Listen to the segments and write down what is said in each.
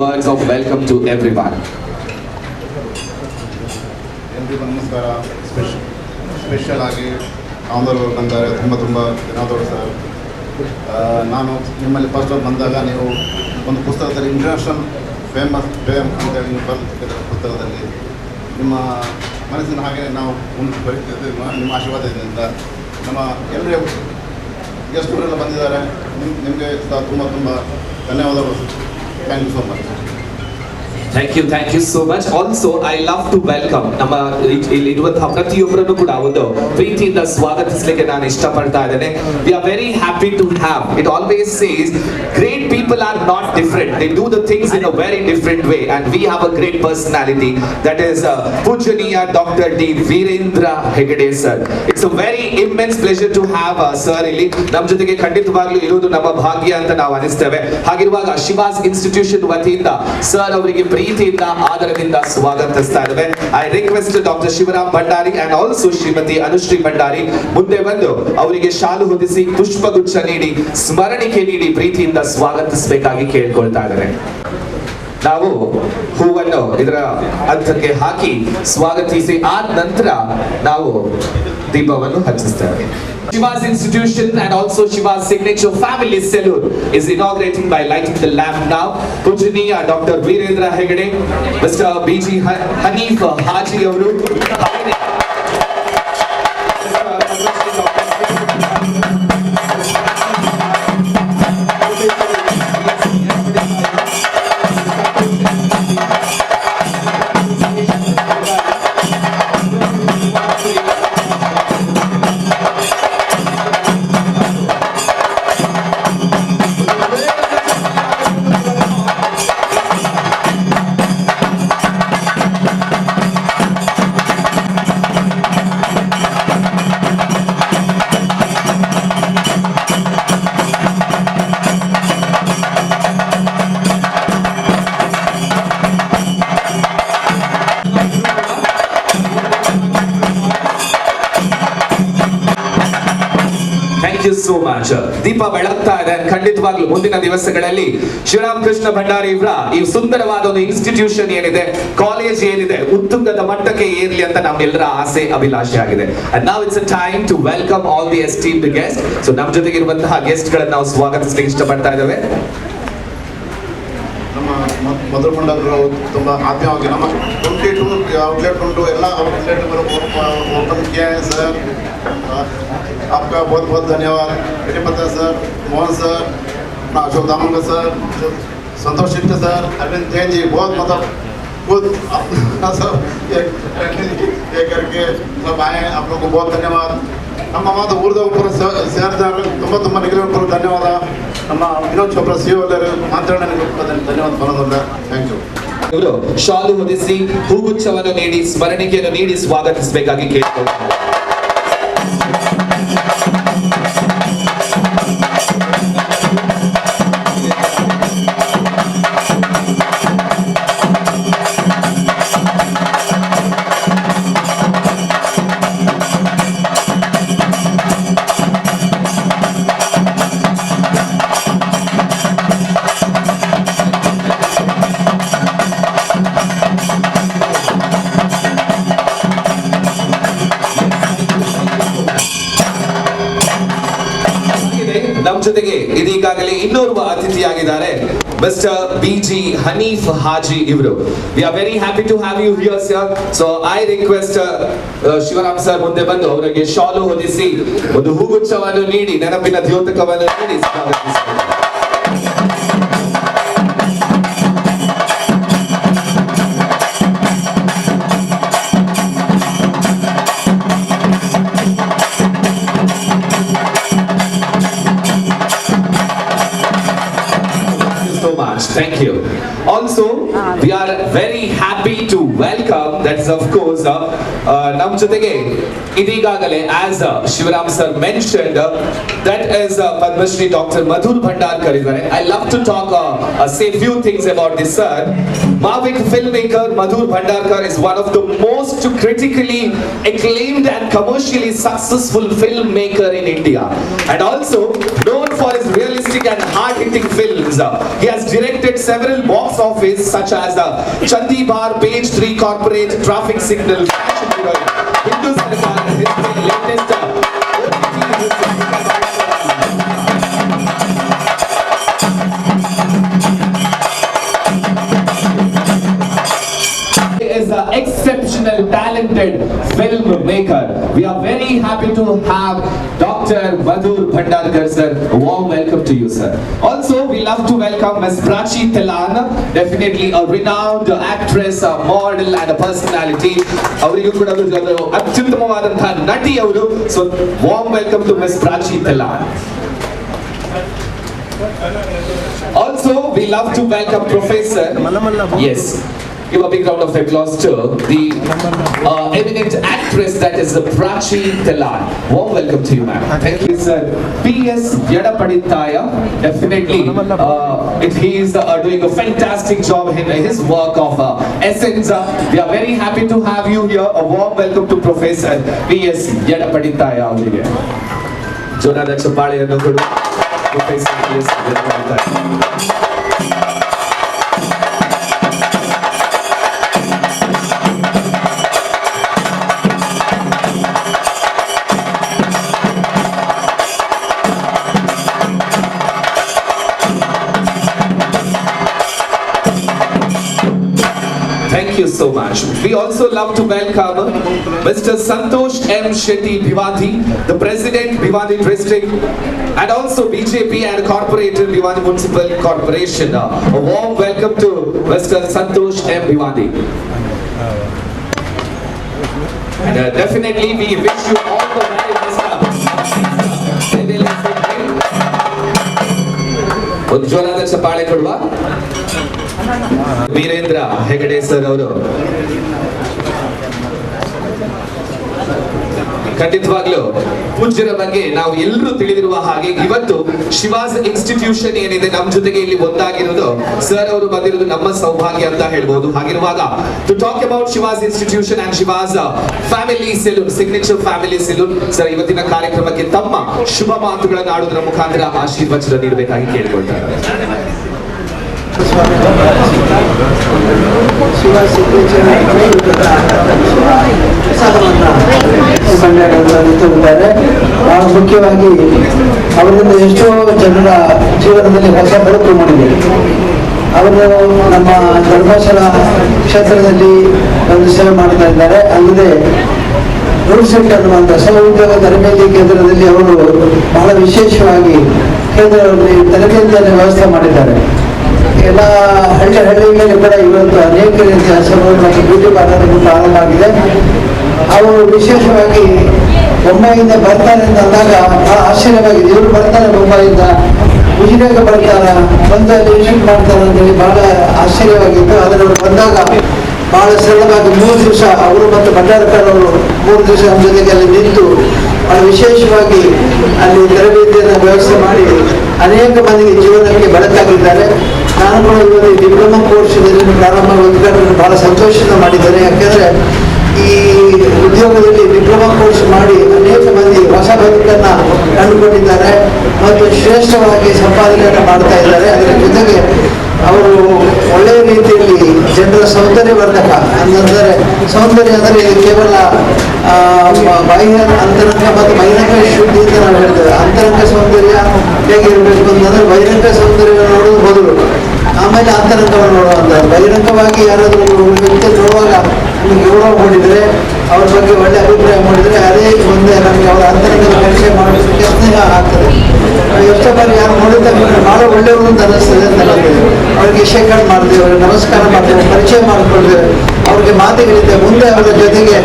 Words of welcome to everyone. ಎಲ್ರಿಗೂ ನಮಸ್ಕಾರ. Special ಆಗಿ ನಾಮದವರು ಬಂದರೆ ತುಂಬ ಧನ್ಯವಾದಗಳು ಸರ್. ನಾನು ನಿಮ್ಮಲ್ಲಿ ಫಸ್ಟ್ ಬಂದಾಗ ನೀವು ಒಂದು ಪುಸ್ತಕದಲ್ಲಿ ಇಂಟರ್ನ್ಯಾಷನಲ್ ಫೇಮಸ್ ಅಂತೇಳಿ ನೀವು ಬರೆದಿದ್ದ ಪುಸ್ತಕದಲ್ಲಿ ನಿಮ್ಮ ಮನಸ್ಸಿನ ಹಾಗೆ ನಾವು ಮುಂದೆ ಬರೀತಿದ್ದೆ. ನಿಮ್ಮ ಆಶೀರ್ವಾದದಿಂದ ನಮ್ಮ ಎಲ್ಲರೂ ಗೆಸ್ಟ್ಗಳೆಲ್ಲ ಬಂದಿದ್ದಾರೆ. ನಿಮಗೆ ತುಂಬ ಧನ್ಯವಾದಗಳು. Thank you so much. Thank you so much. Also, I love to welcome ನಮ್ಮ ಇಲ್ಲಿರುವಂತಹ ಪ್ರತಿಯೊಬ್ಬರನ್ನು ಕೂಡ ಒಂದು ಪ್ರೀತಿಯಿಂದ ಸ್ವಾಗತಿಸಲಿಕ್ಕೆ ನಾನು ಇಷ್ಟಪಡ್ತಾ ಇದ್ದೇನೆ. We are very happy to have. It always says great people are not different. They do the things in a very different way, and we have a great personality. That is Pujaniya Dr. D. Virendra Hegde sir. It's a very immense pleasure to have sir ಇಲ್ಲಿ ನಮ್ಮ ಜೊತೆಗೆ ಖಂಡಿತವಾಗ್ಲೂ ಇರುವುದು ನಮ್ಮ ಭಾಗ್ಯ ಅಂತ ನಾವು ಅನಿಸ್ತೇವೆ. ಹಾಗಿರುವಾಗ Shivas institution ವತಿಯಿಂದ ಸರ್ ಅವರಿಗೆ ಪ್ರೀತಿಯಿಂದ ಆದರದಿಂದ ಸ್ವಾಗತಿಸ್ತಾ ಇದ್ದೇವೆ. I request doctor Shivaram Bhandari and also Shrimati Anushree Bhandari ಮುಂದೆ ಬಂದು ಅವರಿಗೆ ಶಾಲು ಹೊದಿಸಿ ಪುಷ್ಪಗುಚ್ಛ ನೀಡಿ ಸ್ಮರಣಿಕೆ ನೀಡಿ ಪ್ರೀತಿಯಿಂದ ಸ್ವಾಗತಿಸಬೇಕಾಗಿ ಕೇಳ್ಕೊಳ್ತಾ ಇದ್ದೇವೆ. ನಾವು ಹೂವನ್ನು ಇದರ ಅರ್ಥಕ್ಕೆ ಹಾಕಿ ಸ್ವಾಗತಿಸಿ ಆದ ನಂತರ ನಾವು ದೀಪವನ್ನು ಹಚ್ಚಿಸ್ತೇವೆ. Shiva's institution and also Shiva's signature family salute is inaugurating by lighting the lamp now. Pujaniya Dr. Virendra Hegde, Mr. B.G. Hanif Haji avaru, so much. ದೀಪ ಬೆಳಗ್ತಾ ಇದೆ. ಖಂಡಿತವಾಗ್ಲೂ ಮುಂದಿನ ದಿವಸಗಳಲ್ಲಿ ಶಿವರಾಮ್ ಕೃಷ್ಣ ಭಂಡಾರಿ ಇವರ ಈ ಸುಂದರವಾದ ಒಂದು ಇನ್ಸ್ಟಿಟ್ಯೂಷನ್ ಏನಿದೆ, ಕಾಲೇಜ್ ಏನಿದೆ, ಉತ್ತುಂಗದ ಮಟ್ಟಕ್ಕೆ ಏರ್ಲಿ ಅಂತ ನಮ್ಮೆಲ್ಲರ ಆಸೆ ಅಭಿಲಾಷೆ ಆಗಿದೆ. And now it's a time to welcome all the esteemed guests. So ನಮ್ಮ ಜೊತೆಗೆ ಇರುವಂತಹ ಗೆಸ್ಟ್ ಗಳನ್ನ ನಾವು ಸ್ವಾಗತಿಸಲಿಕ್ಕೆ ಇಷ್ಟಪಡ್ತಾ ಇದ್ದೇವೆ. ನಮ್ಮ ಮಧುರ ಮಂಡಲರು ತುಂಬ ಆತ್ಮೀಯವಾಗಿ ನಮ್ಮ 22 ಔಟ್ಲೆಟ್ ಉಂಟು. ಎಲ್ಲ ಔಟ್ಲೆಟ್ ಓಪನ್ किया है सर. आपका बहुत धन्यवाद. पता sir, Mohan sir, Ashok Damodar sir, Santosh Shinde sir, Arvind Jain ji, बहुत मतलब खुद सब ये करके सब आए. आप लोग को बहुत धन्यवाद. ನಮ್ಮ ಮಾತು ಊರ್ದ ಒಬ್ಬರು ಸೇರಿದ್ದಾರೆ. ತುಂಬ ನಿಖಿಲ ಧನ್ಯವಾದ. ನಮ್ಮ ವಿನೋದ್ ಚೋಪ್ರಾ ಸಿಒ ಮಾತಾಡೋಣ ಧನ್ಯವಾದ ಬರೋದಿಲ್ಲ. Thank you. ಇವರು ಶಾಲು ಹೊದಿಸಿ ಹೂಗುಚ್ಛವನ್ನು ನೀಡಿ ಸ್ಮರಣಿಕೆಯನ್ನು ನೀಡಿ ಸ್ವಾಗತಿಸಬೇಕಾಗಿ ಕೇಳಿಕೊಳ್ಳುತ್ತಾರೆ. ನಮ್ಮ ಜೊತೆಗೆ ಇದೀಗಾಗಲೇ ಇನ್ನೋರ್ವ ಅತಿಥಿಯಾಗಿದ್ದಾರೆ ಮಿಸ್ಟರ್ ಬಿ.ಜಿ. ಹನೀಫ್ ಹಾಜಿ ಇವರು. We are very happy to have you here sir. So I request Shivaram sir ಮುಂದೆ ಬಂದು ಅವರಿಗೆ ಶಾಲು ಹೊದಿಸಿ ಒಂದು ಹೂಗುಚ್ಛವನ್ನು ನೀಡಿ ನೆನಪಿನ ದ್ಯೋತಕವನ್ನು ನೀಡಿ ಸ್ವಾಗತಿಸಿದ್ದಾರೆ. Thank you. Also, we are very happy to welcome that's of course ನಮ್ಮ ಜೊತೆಗೆ ಇದೀಗಾಗಲೇ as Shivaram sir mentioned that is Padmashri doctor Madhur Bhandarkar ಇದ್ದಾರೆ. I love to talk say few things about this sir. Mavic filmmaker Madhur Bhandarkar is one of the most critically acclaimed and commercially successful filmmaker in India, and also known for his realistic and hard-hitting films. He has directed several box office such as Chandi Bar, Page 3, Corporate, Traffic Signal, Fashion Hero, Hindu Sarkar, and his latest is an exceptional talented filmmaker. We are very happy to have Dr. Madhur Bhandarkar sir. A warm welcome to you sir. Also we love to welcome Ms. Prachi Telan, definitely a renowned actress, a model and a personality. ಅವರಿಗೂ ಕೂಡ ಅತ್ಯುತ್ತಮವಾದಂತಹ ನಟಿ ಅವರು. So warm welcome to Ms. Prachi Telan. Also we love to welcome Professor. Yes. Give a big round of applause to the eminent actress that is Prachi Telan. Warm welcome to you, ma'am. Thank you, sir. P.S. Yadapaditaya, definitely, he is doing a fantastic job in his work of Essence. We are very happy to have you here. A warm welcome to Professor P.S. Yadapaditaya. Jonathan Chapale, Professor P.S. Yadapaditaya. Thank you so much. We also love to welcome Mr. Santosh M. Shetty Bhiwandi, the President, Bhiwandi District, and also BJP and Corporator, Bhiwandi Municipal Corporation. A warm welcome to Mr. Santosh M. Bhiwandi. And definitely we wish you all the very best. ಒಂದು ಜೋರಾದ ಚಪ್ಪಾಳೆ ಕೊಡುವ Veerendra Hegde sir ಅವರು. ಖಂಡಿತವಾಗ್ಲೂ ಪೂಜ್ಯರ ಬಗ್ಗೆ ನಾವು ಎಲ್ಲರೂ ತಿಳಿದಿರುವ ಹಾಗೆ ಇವತ್ತು ಶಿವಾಸ್ ಇನ್ಸ್ಟಿಟ್ಯೂಷನ್ ಏನಿದೆ ನಮ್ಮ ಜೊತೆಗೆ ಇಲ್ಲಿ ಒಂದಾಗಿರೋದು ಸರ್ ಅವರು ಬಂದಿರೋದು ನಮ್ಮ ಸೌಭಾಗ್ಯ ಅಂತ ಹೇಳ್ಬೋದು. ಹಾಗಿರುವಾಗ to talk about Shivas institution and Shivas family salon, signature family salon sir ಇವತ್ತಿನ ಕಾರ್ಯಕ್ರಮಕ್ಕೆ ತಮ್ಮ ಶುಭ ಮಾತುಗಳನ್ನು ಆಡುವುದರ ಮುಖಾಂತರ ಆಶೀರ್ವಚನ ನೀಡಬೇಕಾಗಿ ಕೇಳಿಕೊಳ್ತಾರೆ. ಮುಖ್ಯವಾಗಿ ಅವರಿಂದ ಎಷ್ಟೋ ಜನರ ಜೀವನದಲ್ಲಿ ಹೊಸ ಬೆಳಕು ಮೂಡಿದೆ. ಅವರು ನಮ್ಮ ಧರ್ಮಸ್ಥಳ ಕ್ಷೇತ್ರದಲ್ಲಿ ಒಂದು ಸೇವೆ ಮಾಡ್ತಾ ಇದ್ದಾರೆ. ಅಲ್ಲದೆ ರೂಲ್ಸೆಟ್ ಅನ್ನುವಂಥ ಸ್ವಉದ್ಯೋಗ ತರಬೇತಿ ಕೇಂದ್ರದಲ್ಲಿ ಅವರು ಬಹಳ ವಿಶೇಷವಾಗಿ ಕೇಂದ್ರದಲ್ಲಿ ತರಬೇತಿಯನ್ನು ವ್ಯವಸ್ಥೆ ಮಾಡಿದ್ದಾರೆ. ಎಲ್ಲ ಹಳ್ಳಿಗಳಲ್ಲಿ ಕೂಡ ಇವತ್ತು ಅನೇಕ ರೀತಿಯ ಸಲೂನ್ ಮತ್ತು ಬ್ಯೂಟಿ ಪಾರ್ಲರ್ ಪ್ರಾರಂಭ ಆಗಿದೆ. ಅವರು ವಿಶೇಷವಾಗಿ ಮುಂಬೈಯಿಂದ ಬರ್ತಾರೆ ಅಂತ ಅಂದಾಗ ಬಹಳ ಆಶ್ಚರ್ಯವಾಗಿದೆ. ಇವರು ಬರ್ತಾರೆ ಮುಂಬೈಯಿಂದ, ಉಜಿರೆಗೆ ಬರ್ತಾರ, ಬಂದಲ್ಲಿ ವಿಸಿಟ್ ಮಾಡ್ತಾರೆ ಅಂತೇಳಿ ಬಹಳ ಆಶ್ಚರ್ಯವಾಗಿತ್ತು. ಆದರೆ ಅವರು ಬಂದಾಗ ಬಹಳ ಸರಳವಾಗಿ 3 ದಿವಸ ಅವರು ಮತ್ತು ಭಂಡಾರಕರ್ ಅವರು 3 ದಿವಸ ನಮ್ಮ ಜೊತೆಗೆ ಅಲ್ಲಿ ನಿಂತು ಬಹಳ ವಿಶೇಷವಾಗಿ ಅಲ್ಲಿ ತರಬೇತಿಯನ್ನು ವ್ಯವಸ್ಥೆ ಮಾಡಿ ಅನೇಕ ಮಂದಿಗೆ ಜೀವನಕ್ಕೆ ಬೆಳಕಾಗಿದ್ದಾರೆ. ನಾನು ಕೂಡ ಇವತ್ತು ಡಿಪ್ಲೊಮಾ ಕೋರ್ಸ್ ಇದನ್ನು ಪ್ರಾರಂಭ ಉದ್ಘಾಟನೆ ಬಹಳ ಸಂತೋಷದಿಂದ ಮಾಡಿದ್ದೇನೆ. ಯಾಕೆಂದರೆ ಈ ಉದ್ಯೋಗದಲ್ಲಿ ಡಿಪ್ಲೊಮಾ ಕೋರ್ಸ್ ಮಾಡಿ ಅನೇಕ ಮಂದಿ ಹೊಸ ಬದುಕನ್ನು ಕಂಡುಕೊಂಡಿದ್ದಾರೆ ಮತ್ತು ಶ್ರೇಷ್ಠವಾಗಿ ಸಂಪಾದನೆಯನ್ನು ಮಾಡ್ತಾ ಇದ್ದಾರೆ. ಅದರ ಜೊತೆಗೆ ಅವರು ಒಳ್ಳೆಯ ರೀತಿಯಲ್ಲಿ ಜನರ ಸೌಂದರ್ಯವರ್ಧಕ ಅಂದರೆ ಸೌಂದರ್ಯ ಅಂದರೆ ಇದು ಕೇವಲ ಬಾಹ್ಯ ಅಂತರಂಗ ಮತ್ತು ಬಹಿರಂಗ ಶುದ್ಧಿ ಅಂತ ನಾವು ಹೇಳ್ತೇವೆ. ಅಂತರಂಗ ಸೌಂದರ್ಯ ಹೇಗೆ ಇರಬೇಕು ಅಂತಂದ್ರೆ ಬಹಿರಂಗ ಸೌಂದರ್ಯ ನೋಡೋದು ಮೊದಲು, ಆಮೇಲೆ ಅಂತರಂಗವನ್ನು ನೋಡುವಂಥದ್ದು. ಬಹಿರಂಗವಾಗಿ ಯಾರಾದರೂ ವ್ಯಕ್ತಿ ನೋಡುವಾಗ ನಮಗೆ ಗೌರವ ಮೂಡಿದರೆ, ಅವ್ರ ಬಗ್ಗೆ ಒಳ್ಳೆ ಅಭಿಪ್ರಾಯ ಮೂಡಿದರೆ ಅದೇ ಒಂದೇ ನಮಗೆ ಅವರ ಅಂತರಂಗದ ಪರಿಚಯ ಮಾಡೋದಕ್ಕೆ ಸ್ನೇಹ ಆಗ್ತದೆ. ಎಷ್ಟೋ ಬಾರಿ ಯಾರು ನೋಡಿದ ಭಾಳ ಒಳ್ಳೆಯವರು ಅಂತ ಅನ್ನಿಸ್ತದೆ ಅಂತ ನಮಗೆ. ಅವ್ರಿಗೆ ಶೇಕ್ ಹ್ಯಾಂಡ್ ಮಾಡ್ತೇವೆ, ಅವ್ರಿಗೆ ನಮಸ್ಕಾರ ಮಾಡ್ತೇವೆ, ಪರಿಚಯ ಮಾಡಿಕೊಳ್ತೇವೆ, ಅವ್ರಿಗೆ ಮಾತುಗಳಿದೆ, ಮುಂದೆ ಅವರ ಜೊತೆಗೆ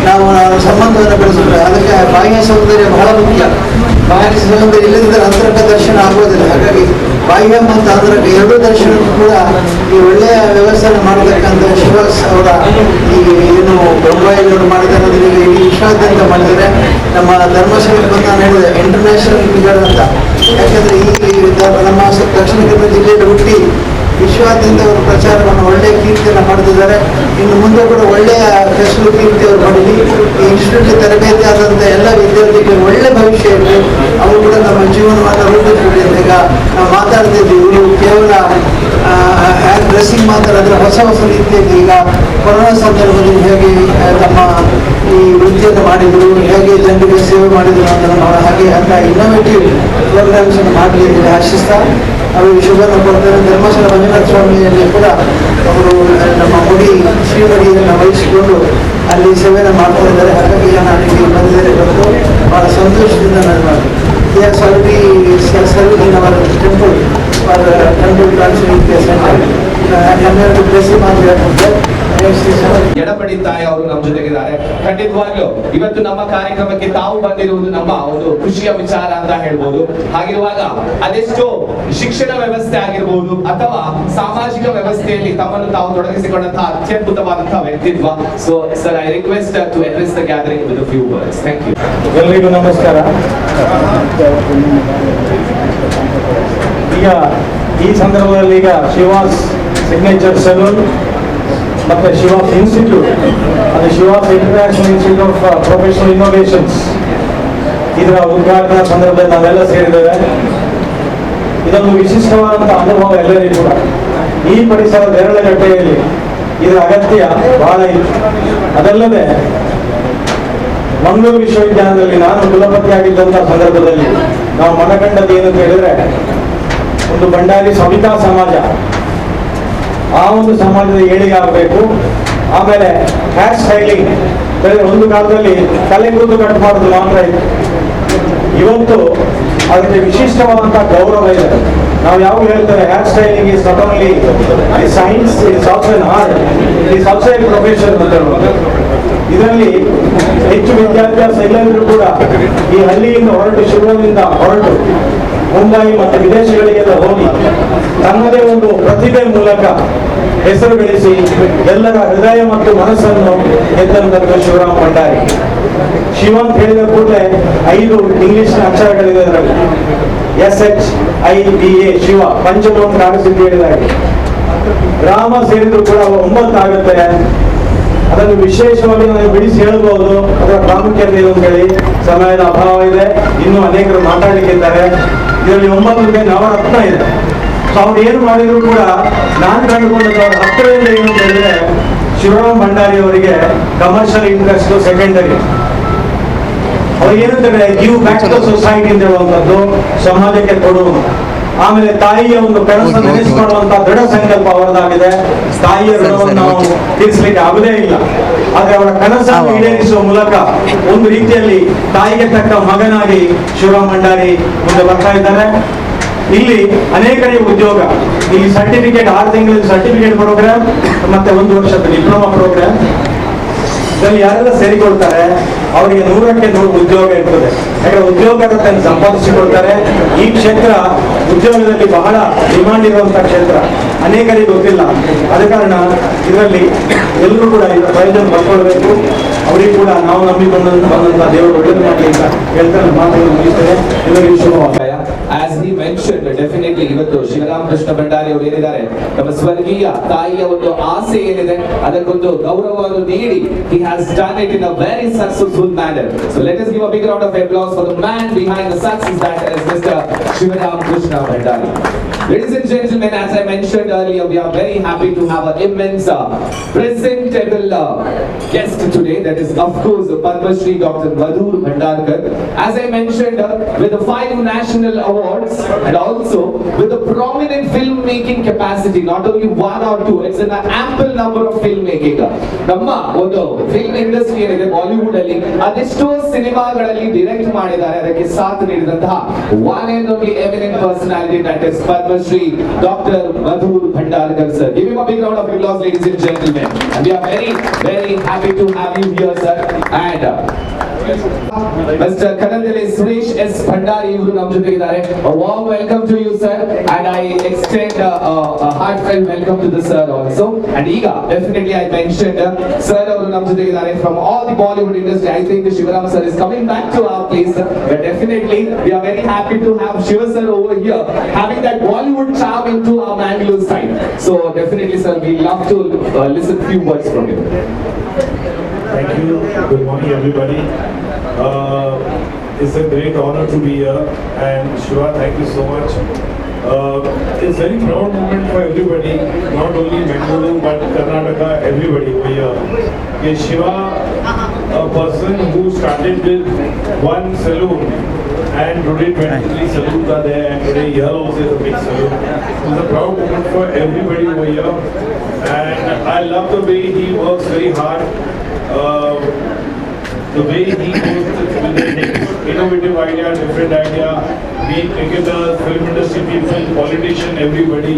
ನಾವು ಸಂಬಂಧವನ್ನು ಬೆಳೆಸಿದ್ರೆ ಅದಕ್ಕೆ ಬಾಹ್ಯ ಸೌಂದರ್ಯ ಬಹಳ ಮುಖ್ಯ. ಬಾಹ್ಯ ಸೌಂದರ್ಯ ಇಲ್ಲದಿದ್ದರೆ ಅಂತರಂಗ ದರ್ಶನ ಆಗೋದಿಲ್ಲ. ಹಾಗಾಗಿ ಬಾಹ್ಯ ಮತ್ತು ಅಂತರಂಗ ಎರಡೂ ದರ್ಶನ ಕೂಡ ಈ ಒಳ್ಳೆಯ ವ್ಯವಸ್ಥೆಯನ್ನು ಮಾಡತಕ್ಕಂಥ ಶಿವ ಶ್ರೀನಿವಾಸ್ ಅವರ ಈ ಏನು ಬೊಂಬಾಯಿಯವರು ಮಾಡಿದ್ದಾರೆ ಅದರಲ್ಲಿ ಇಡೀ ವಿಶ್ವಾದ್ಯಂತ ಮಾಡಿದ್ದಾರೆ. ನಮ್ಮ ಧರ್ಮಸ್ಥಳಕ್ಕೆ ಬಂದು ನಾನು ಹೇಳಿದೆ ಇಂಟರ್ನ್ಯಾಷನಲ್ ಫಿಗರ್ ಅಂತ. ಯಾಕೆಂದರೆ ಈ ನಮ್ಮ ದಕ್ಷಿಣ ಕನ್ನಡ ಜಿಲ್ಲೆಯಲ್ಲಿ ಹುಟ್ಟಿ ವಿಶ್ವಾದ್ಯಂತ ಅವರು ಪ್ರಚಾರವನ್ನು ಒಳ್ಳೆಯ ಕೀರ್ತಿಯನ್ನು ಪಡೆದಿದ್ದಾರೆ. ಇನ್ನು ಮುಂದೆ ಕೂಡ ಒಳ್ಳೆಯ ಹೆಸರು ಕೀರ್ತಿ ಅವರು ಪಡೆದಿ ಈ ಇನ್ಸ್ಟಿಟ್ಯೂಟ್ಗೆ ತರಬೇತಿ ಆದಂಥ ಎಲ್ಲ ವಿದ್ಯಾರ್ಥಿಗಳಿಗೆ ಒಳ್ಳೆ ಭವಿಷ್ಯ ಇರಲಿ. ಅವರು ಕೂಡ ನಮ್ಮ ಜೀವನವನ್ನು ರೂಪಿಸಲಿ ಅಂತ ಈಗ ನಾವು ಮಾತಾಡ್ತಿದ್ವಿ. ಇವರು ಕೇವಲ ಡ್ರೆಸ್ಸಿಂಗ್ ಮಾತಾಡಿದ್ರೆ ಹೊಸ ಹೊಸ ರೀತಿಯಲ್ಲಿ ಈಗ ಕೊರೋನಾ ಸಂದರ್ಭದಲ್ಲಿ ಹೇಗೆ ತಮ್ಮ ಈ ವೃತ್ತಿಯನ್ನು ಮಾಡಿದರು, ಹೇಗೆ ಜನರಿಗೆ ಸೇವೆ ಮಾಡಿದರು ಅಂತ ನಮ್ಮ ಹಾಗೆ ಅಂತ ಇನ್ನೋವೇಟಿವ್ ಪ್ರೋಗ್ರಾಮ್ಸ್ ಅನ್ನು ಮಾಡಲಿ ಅಂತ ಆಶಿಸ್ತಾ ಅವರು ಶುಭವನ್ನು ಕೊಡ್ತಾರೆ. ಧರ್ಮಸ್ಥಳ ಮಂಜುನಾಥ ಸ್ವಾಮಿಯಲ್ಲಿ ಕೂಡ ಅವರು ನಮ್ಮ ಮುಡಿ ಶ್ರೀಮಡಿಯನ್ನು ವಹಿಸಿಕೊಂಡು ಅಲ್ಲಿ ಸೇವೆಯನ್ನು ಮಾಡ್ತಾ ಇದ್ದಾರೆ. ಹಾಗಾಗಿ ನಾನು ಇಲ್ಲಿ ಬಂದಿದ್ದೇನೆ ಬಂದು ಬಹಳ ಸಂತೋಷದಿಂದ ನಾನು serving our temple for temple consent centre ಹನ್ನೆರಡು ಪ್ಲೇಸ್ ಮಾತ್ರ ಎಡಪಡಿ ತಾಯಿ ಅವರು ನಮ್ಮ ಜೊತೆಗಿದ್ದಾರೆ. ಖಂಡಿತವಾಗ್ಲೂ ಇವತ್ತು ನಮ್ಮ ಕಾರ್ಯಕ್ರಮಕ್ಕೆ ತಾವು ಬಂದಿರುವುದು ನಮ್ಮ ಒಂದು ಖುಷಿಯ ವಿಚಾರ ಅಂತ ಹೇಳ್ಬೋದು. ಹಾಗಿರುವಾಗ ಅದೆಷ್ಟೋ ಶಿಕ್ಷಣ ವ್ಯವಸ್ಥೆ ಆಗಿರ್ಬೋದು ಅಥವಾ ಸಾಮಾಜಿಕ ವ್ಯವಸ್ಥೆಯಲ್ಲಿ ತಮ್ಮನ್ನು ತಾವು ತೊಡಗಿಸಿಕೊಂಡಂತಹ ಅತ್ಯದ್ಭುತವಾದಂತಹ ವ್ಯಕ್ತಿತ್ವ. So sir, I request to address the gathering with a few words. Thank you. ಎಲ್ಲರಿಗೂ ನಮಸ್ಕಾರ. ಈಗ ಈ ಸಂದರ್ಭದಲ್ಲಿ ಈಗ ಶಿವಾಸ್ ಸಿಗ್ನೇಚರ್ ಸಲೂನ್ ಮತ್ತು ಶಿವಾಸ್ ಇನ್ಸ್ಟಿಟ್ಯೂಟ್, ಅದು Shivas international institute of professional innovations, ಇದರ ಉದ್ಘಾಟನಾ ಸಂದರ್ಭದಲ್ಲಿ ನಾವೆಲ್ಲ ಸೇರಿದ್ದೇವೆ. ಇದೊಂದು ವಿಶಿಷ್ಟವಾದಂಥ ಅನುಭವ ಎಲ್ಲರಿಗೂ ಕೂಡ. ಈ ಪರಿಸರದ ರಳಕಟ್ಟೆಯಲ್ಲಿ ಇದರ ಅಗತ್ಯ ಬಹಳ ಇತ್ತು. ಅದಲ್ಲದೆ ಮಂಗಳೂರು ವಿಶ್ವವಿದ್ಯಾಲಯದಲ್ಲಿ ನಾನು ಕುಲಪತಿಯಾಗಿದ್ದಂಥ ಸಂದರ್ಭದಲ್ಲಿ ನಾವು ಮನಗಂಡದ್ದು ಏನಂತ ಹೇಳಿದ್ರೆ, ಒಂದು ಭಂಡಾರಿ ಸವಿತಾ ಸಮಾಜ, ಆ ಒಂದು ಸಮಾಜದ ಏಳಿಗೆ ಆಗಬೇಕು. ಆಮೇಲೆ ಹೇರ್ ಸ್ಟೈಲಿಂಗ್, ಒಂದು ಕಾಲದಲ್ಲಿ ತಲೆ ಕೂದಲು ಕಟ್ ಮಾಡೋದು ಮಾತ್ರ ಇತ್ತು. ಇವತ್ತು ಅದಕ್ಕೆ ವಿಶಿಷ್ಟವಾದಂತಹ ಗೌರವ ಇದೆ. ನಾವು ಯಾವಾಗ ಹೇಳ್ತೇವೆ hair styling is not only science, is also an art, is also N profession ಅಂತ ಹೇಳುವುದು. ಇದರಲ್ಲಿ ಹೆಚ್ಚು ವಿದ್ಯಾಭ್ಯಾಸ ಇಲ್ಲಂದ್ರೂ ಕೂಡ ಈ ಹಳ್ಳಿಯಿಂದ ಹೊರಟು, ಶಿವಮೊಗ್ಗದಿಂದ ಹೊರಟು ಮುಂಬೈ ಮತ್ತು ವಿದೇಶಗಳಿಗೆಲ್ಲ ಹೋಗಿ ತನ್ನದೇ ಒಂದು ಪ್ರತಿಭೆ ಮೂಲಕ ಹೆಸರು ಗಳಿಸಿ ಎಲ್ಲರ ಹೃದಯ ಮತ್ತು ಮನಸ್ಸನ್ನು ಗೆದ್ದಂತಹ ಶಿವರಾಮ ಭಂಡಾರಿ. ಶಿವ ಅಂತ ಹೇಳಿದ ಕೂಡಲೇ 5 ಇಂಗ್ಲಿಷ್ನ ಅಕ್ಷರಗಳಿದೆ ಅದರಲ್ಲಿ. SHIVA ಶಿವ, ಪಂಚಮೋಹನ್ ಕಾಗಸಿದ್ಧಿ ಹೇಳಿದಾಗೆ. ರಾಮ ಸೇರಿದ್ರು ಕೂಡ 9 ಆಗುತ್ತೆ. ಅದನ್ನು ವಿಶೇಷವಾಗಿ ನಾವು ಬಿಡಿಸಿ ಹೇಳ್ಬೋದು. ಅದರ ಪ್ರಾಮುಖ್ಯತೆ ಏನು ಅಂತ ಹೇಳಿ ಸಮಯದ ಅಭಾವ ಇದೆ, ಇನ್ನೂ ಅನೇಕರು ಮಾತಾಡಲಿಕ್ಕಿದ್ದಾರೆ. ಇದರಲ್ಲಿ 9 ನವರತ್ನ ಇದೆ. ಸೊ ಅವ್ರು ಏನು ಮಾಡಿದ್ರು ಕೂಡ ನಾನು ಕಂಡುಕೊಂಡದ್ದು ಅವ್ರ ಹತ್ತಿರದಿಂದ ಏನು ಅಂತ ಹೇಳಿದ್ರೆ, ಶಿವರಾಮ ಭಂಡಾರಿ ಅವರಿಗೆ ಕಮರ್ಷಿಯಲ್ ಇಂಟ್ರೆಸ್ಟ್ ಸೆಕೆಂಡರಿ. ಅವ್ರು ಏನಂತಂದ್ರೆ ಗಿವ್ ಬ್ಯಾಕ್ ಟು ಸೊಸೈಟಿ ಅಂತ ಹೇಳುವಂಥದ್ದು, ಸಮಾಜಕ್ಕೆ ಕೊಡುವುದು. ಆಮೇಲೆ ತಾಯಿಯ ಒಂದು ಕನಸನ್ನು ನೆನೆಸಿಕೊಳ್ಳುವಂತ ದೃಢ ಸಂಕಲ್ಪ ಅವರದಾಗಿದೆ. ತಾಯಿಯ ಋಣವನ್ನು ನಾವು ತೀರಿಸಲಿಕ್ಕೆ ಆಗುದೇ ಇಲ್ಲ. ಆದ್ರೆ ಅವರ ಕನಸನ್ನು ಈಡೇರಿಸುವ ಮೂಲಕ ಒಂದು ರೀತಿಯಲ್ಲಿ ತಾಯಿಗೆ ತಕ್ಕ ಮಗನಾಗಿ ಶಿವರಾಮ ಭಂಡಾರಿ ಮುಂದೆ ಬರ್ತಾ ಇದ್ದಾರೆ. ಇಲ್ಲಿ ಅನೇಕರಿಗೆ ಉದ್ಯೋಗ, ಇಲ್ಲಿ ಸರ್ಟಿಫಿಕೇಟ್ 6 ತಿಂಗಳ ಸರ್ಟಿಫಿಕೇಟ್ ಪ್ರೋಗ್ರಾಮ್ ಮತ್ತೆ 1 ವರ್ಷದ ಡಿಪ್ಲೊಮಾ ಪ್ರೋಗ್ರಾಮ್, ಇದರಲ್ಲಿ ಯಾರೆಲ್ಲ ಸೇರಿಕೊಳ್ತಾರೆ ಅವರಿಗೆ 100ಕ್ಕೆ 100 ಉದ್ಯೋಗ ಇರ್ತದೆ. ಯಾಕಂದ್ರೆ ಉದ್ಯೋಗವನ್ನು ಸಂಪಾದಿಸಿಕೊಳ್ತಾರೆ. ಈ ಕ್ಷೇತ್ರ ಉದ್ಯೋಗದಲ್ಲಿ ಬಹಳ ಡಿಮಾಂಡ್ ಇರುವಂತಹ ಕ್ಷೇತ್ರ, ಅನೇಕರಿಗೆ ಗೊತ್ತಿಲ್ಲ. ಆದ ಕಾರಣ ಇದರಲ್ಲಿ ಎಲ್ಲರೂ ಕೂಡ ಇದರ ಪ್ರಯೋಜನ ಪಡ್ಕೊಳ್ಬೇಕು. ಅವರಿಗೆ ಕೂಡ ನಾವು ನಂಬಿಕೊಂಡಂತಹ ದೇವರು ಒಳ್ಳೇದು ಮಾಡಲಿ ಅಂತ ಹೇಳ್ತಾರೆ. ಮಾತನ್ನು ಮುಗಿಸ್ತೇನೆ. ಎಲ್ಲರಿಗೂ ಶುಭವಾಗಲಿ. As he mentioned, definitely ಇವತ್ತು ಶಿವರಾಮ ಕೃಷ್ಣ ಭಂಡಾರಿ ಅವರು ಏನಿದ್ದಾರೆ, ನಮ್ಮ ಸ್ವರ್ಗೀಯ ತಾಯಿಯ ಒಂದು ಆಸೆ ಏನಿದೆ ಅದಕ್ಕೊಂದು ಗೌರವವನ್ನು ನೀಡಿ he has done it in a very successful manner. So let us give a big round of applause for the man behind the success, that is Mr. Shivaram Krishna Bhandari. Ladies and gentlemen, as I mentioned earlier, we are very happy to have an immense presentable guest today. That is, of course, Padma Shri Dr. Madhur Bhandarkar. As I mentioned, with the 5 national awards and also with the prominent filmmaking capacity, not only 1 or 2, it's an ample number of filmmaking. ನಮ್ಮ ಒಂದು film industry ಏನಿದೆ Bollywood ಅಲ್ಲಿ, ಅದೆಷ್ಟೋ ಸಿನಿಮಾಗಳಲ್ಲಿ direct ಮಾಡಿದ್ದಾರೆ. ಅದಕ್ಕೆ ಸಾಥ್ ನೀಡಿದಂತಹ one and only eminent personality, that is Padma Shri Dr. Madhur Bhandarkar sir. Give him a big round of applause, ladies and gentlemen. And we are very, very happy to have you here, sir. And Mr. Kanandele Suresh S. Bhandari ಇವರು ನಮ್ಮ ಜೊತೆ ಇದ್ದಾರೆ. A warm welcome to you, sir, and I extend a heartfelt welcome to the sir also. And ಈಗ definitely I mentioned sir ಅವರು ನಮ್ಮ ಜೊತೆ ಇದ್ದಾರೆ from all the Bollywood industry. I think Shivaram sir is coming back to our place, but definitely we are very happy to have Shiva sir over here, having that Bollywood charm into our Mangalore side. So definitely, sir, we love to listen few words from you. Thank you. Good morning, everybody. It's a great honor to be here, and Shiva, thank you so much. It's a very proud moment for everybody, not only Mangalore but Karnataka, everybody over here. Okay, Shiva, a person who started with one saloon, and today 23 saloons are there, and today here also is a big saloon. It's a proud moment for everybody over here, and I love the way he works very hard. The way he goes with the next innovative idea, different idea, be it cricketers, film industry people, politician, everybody,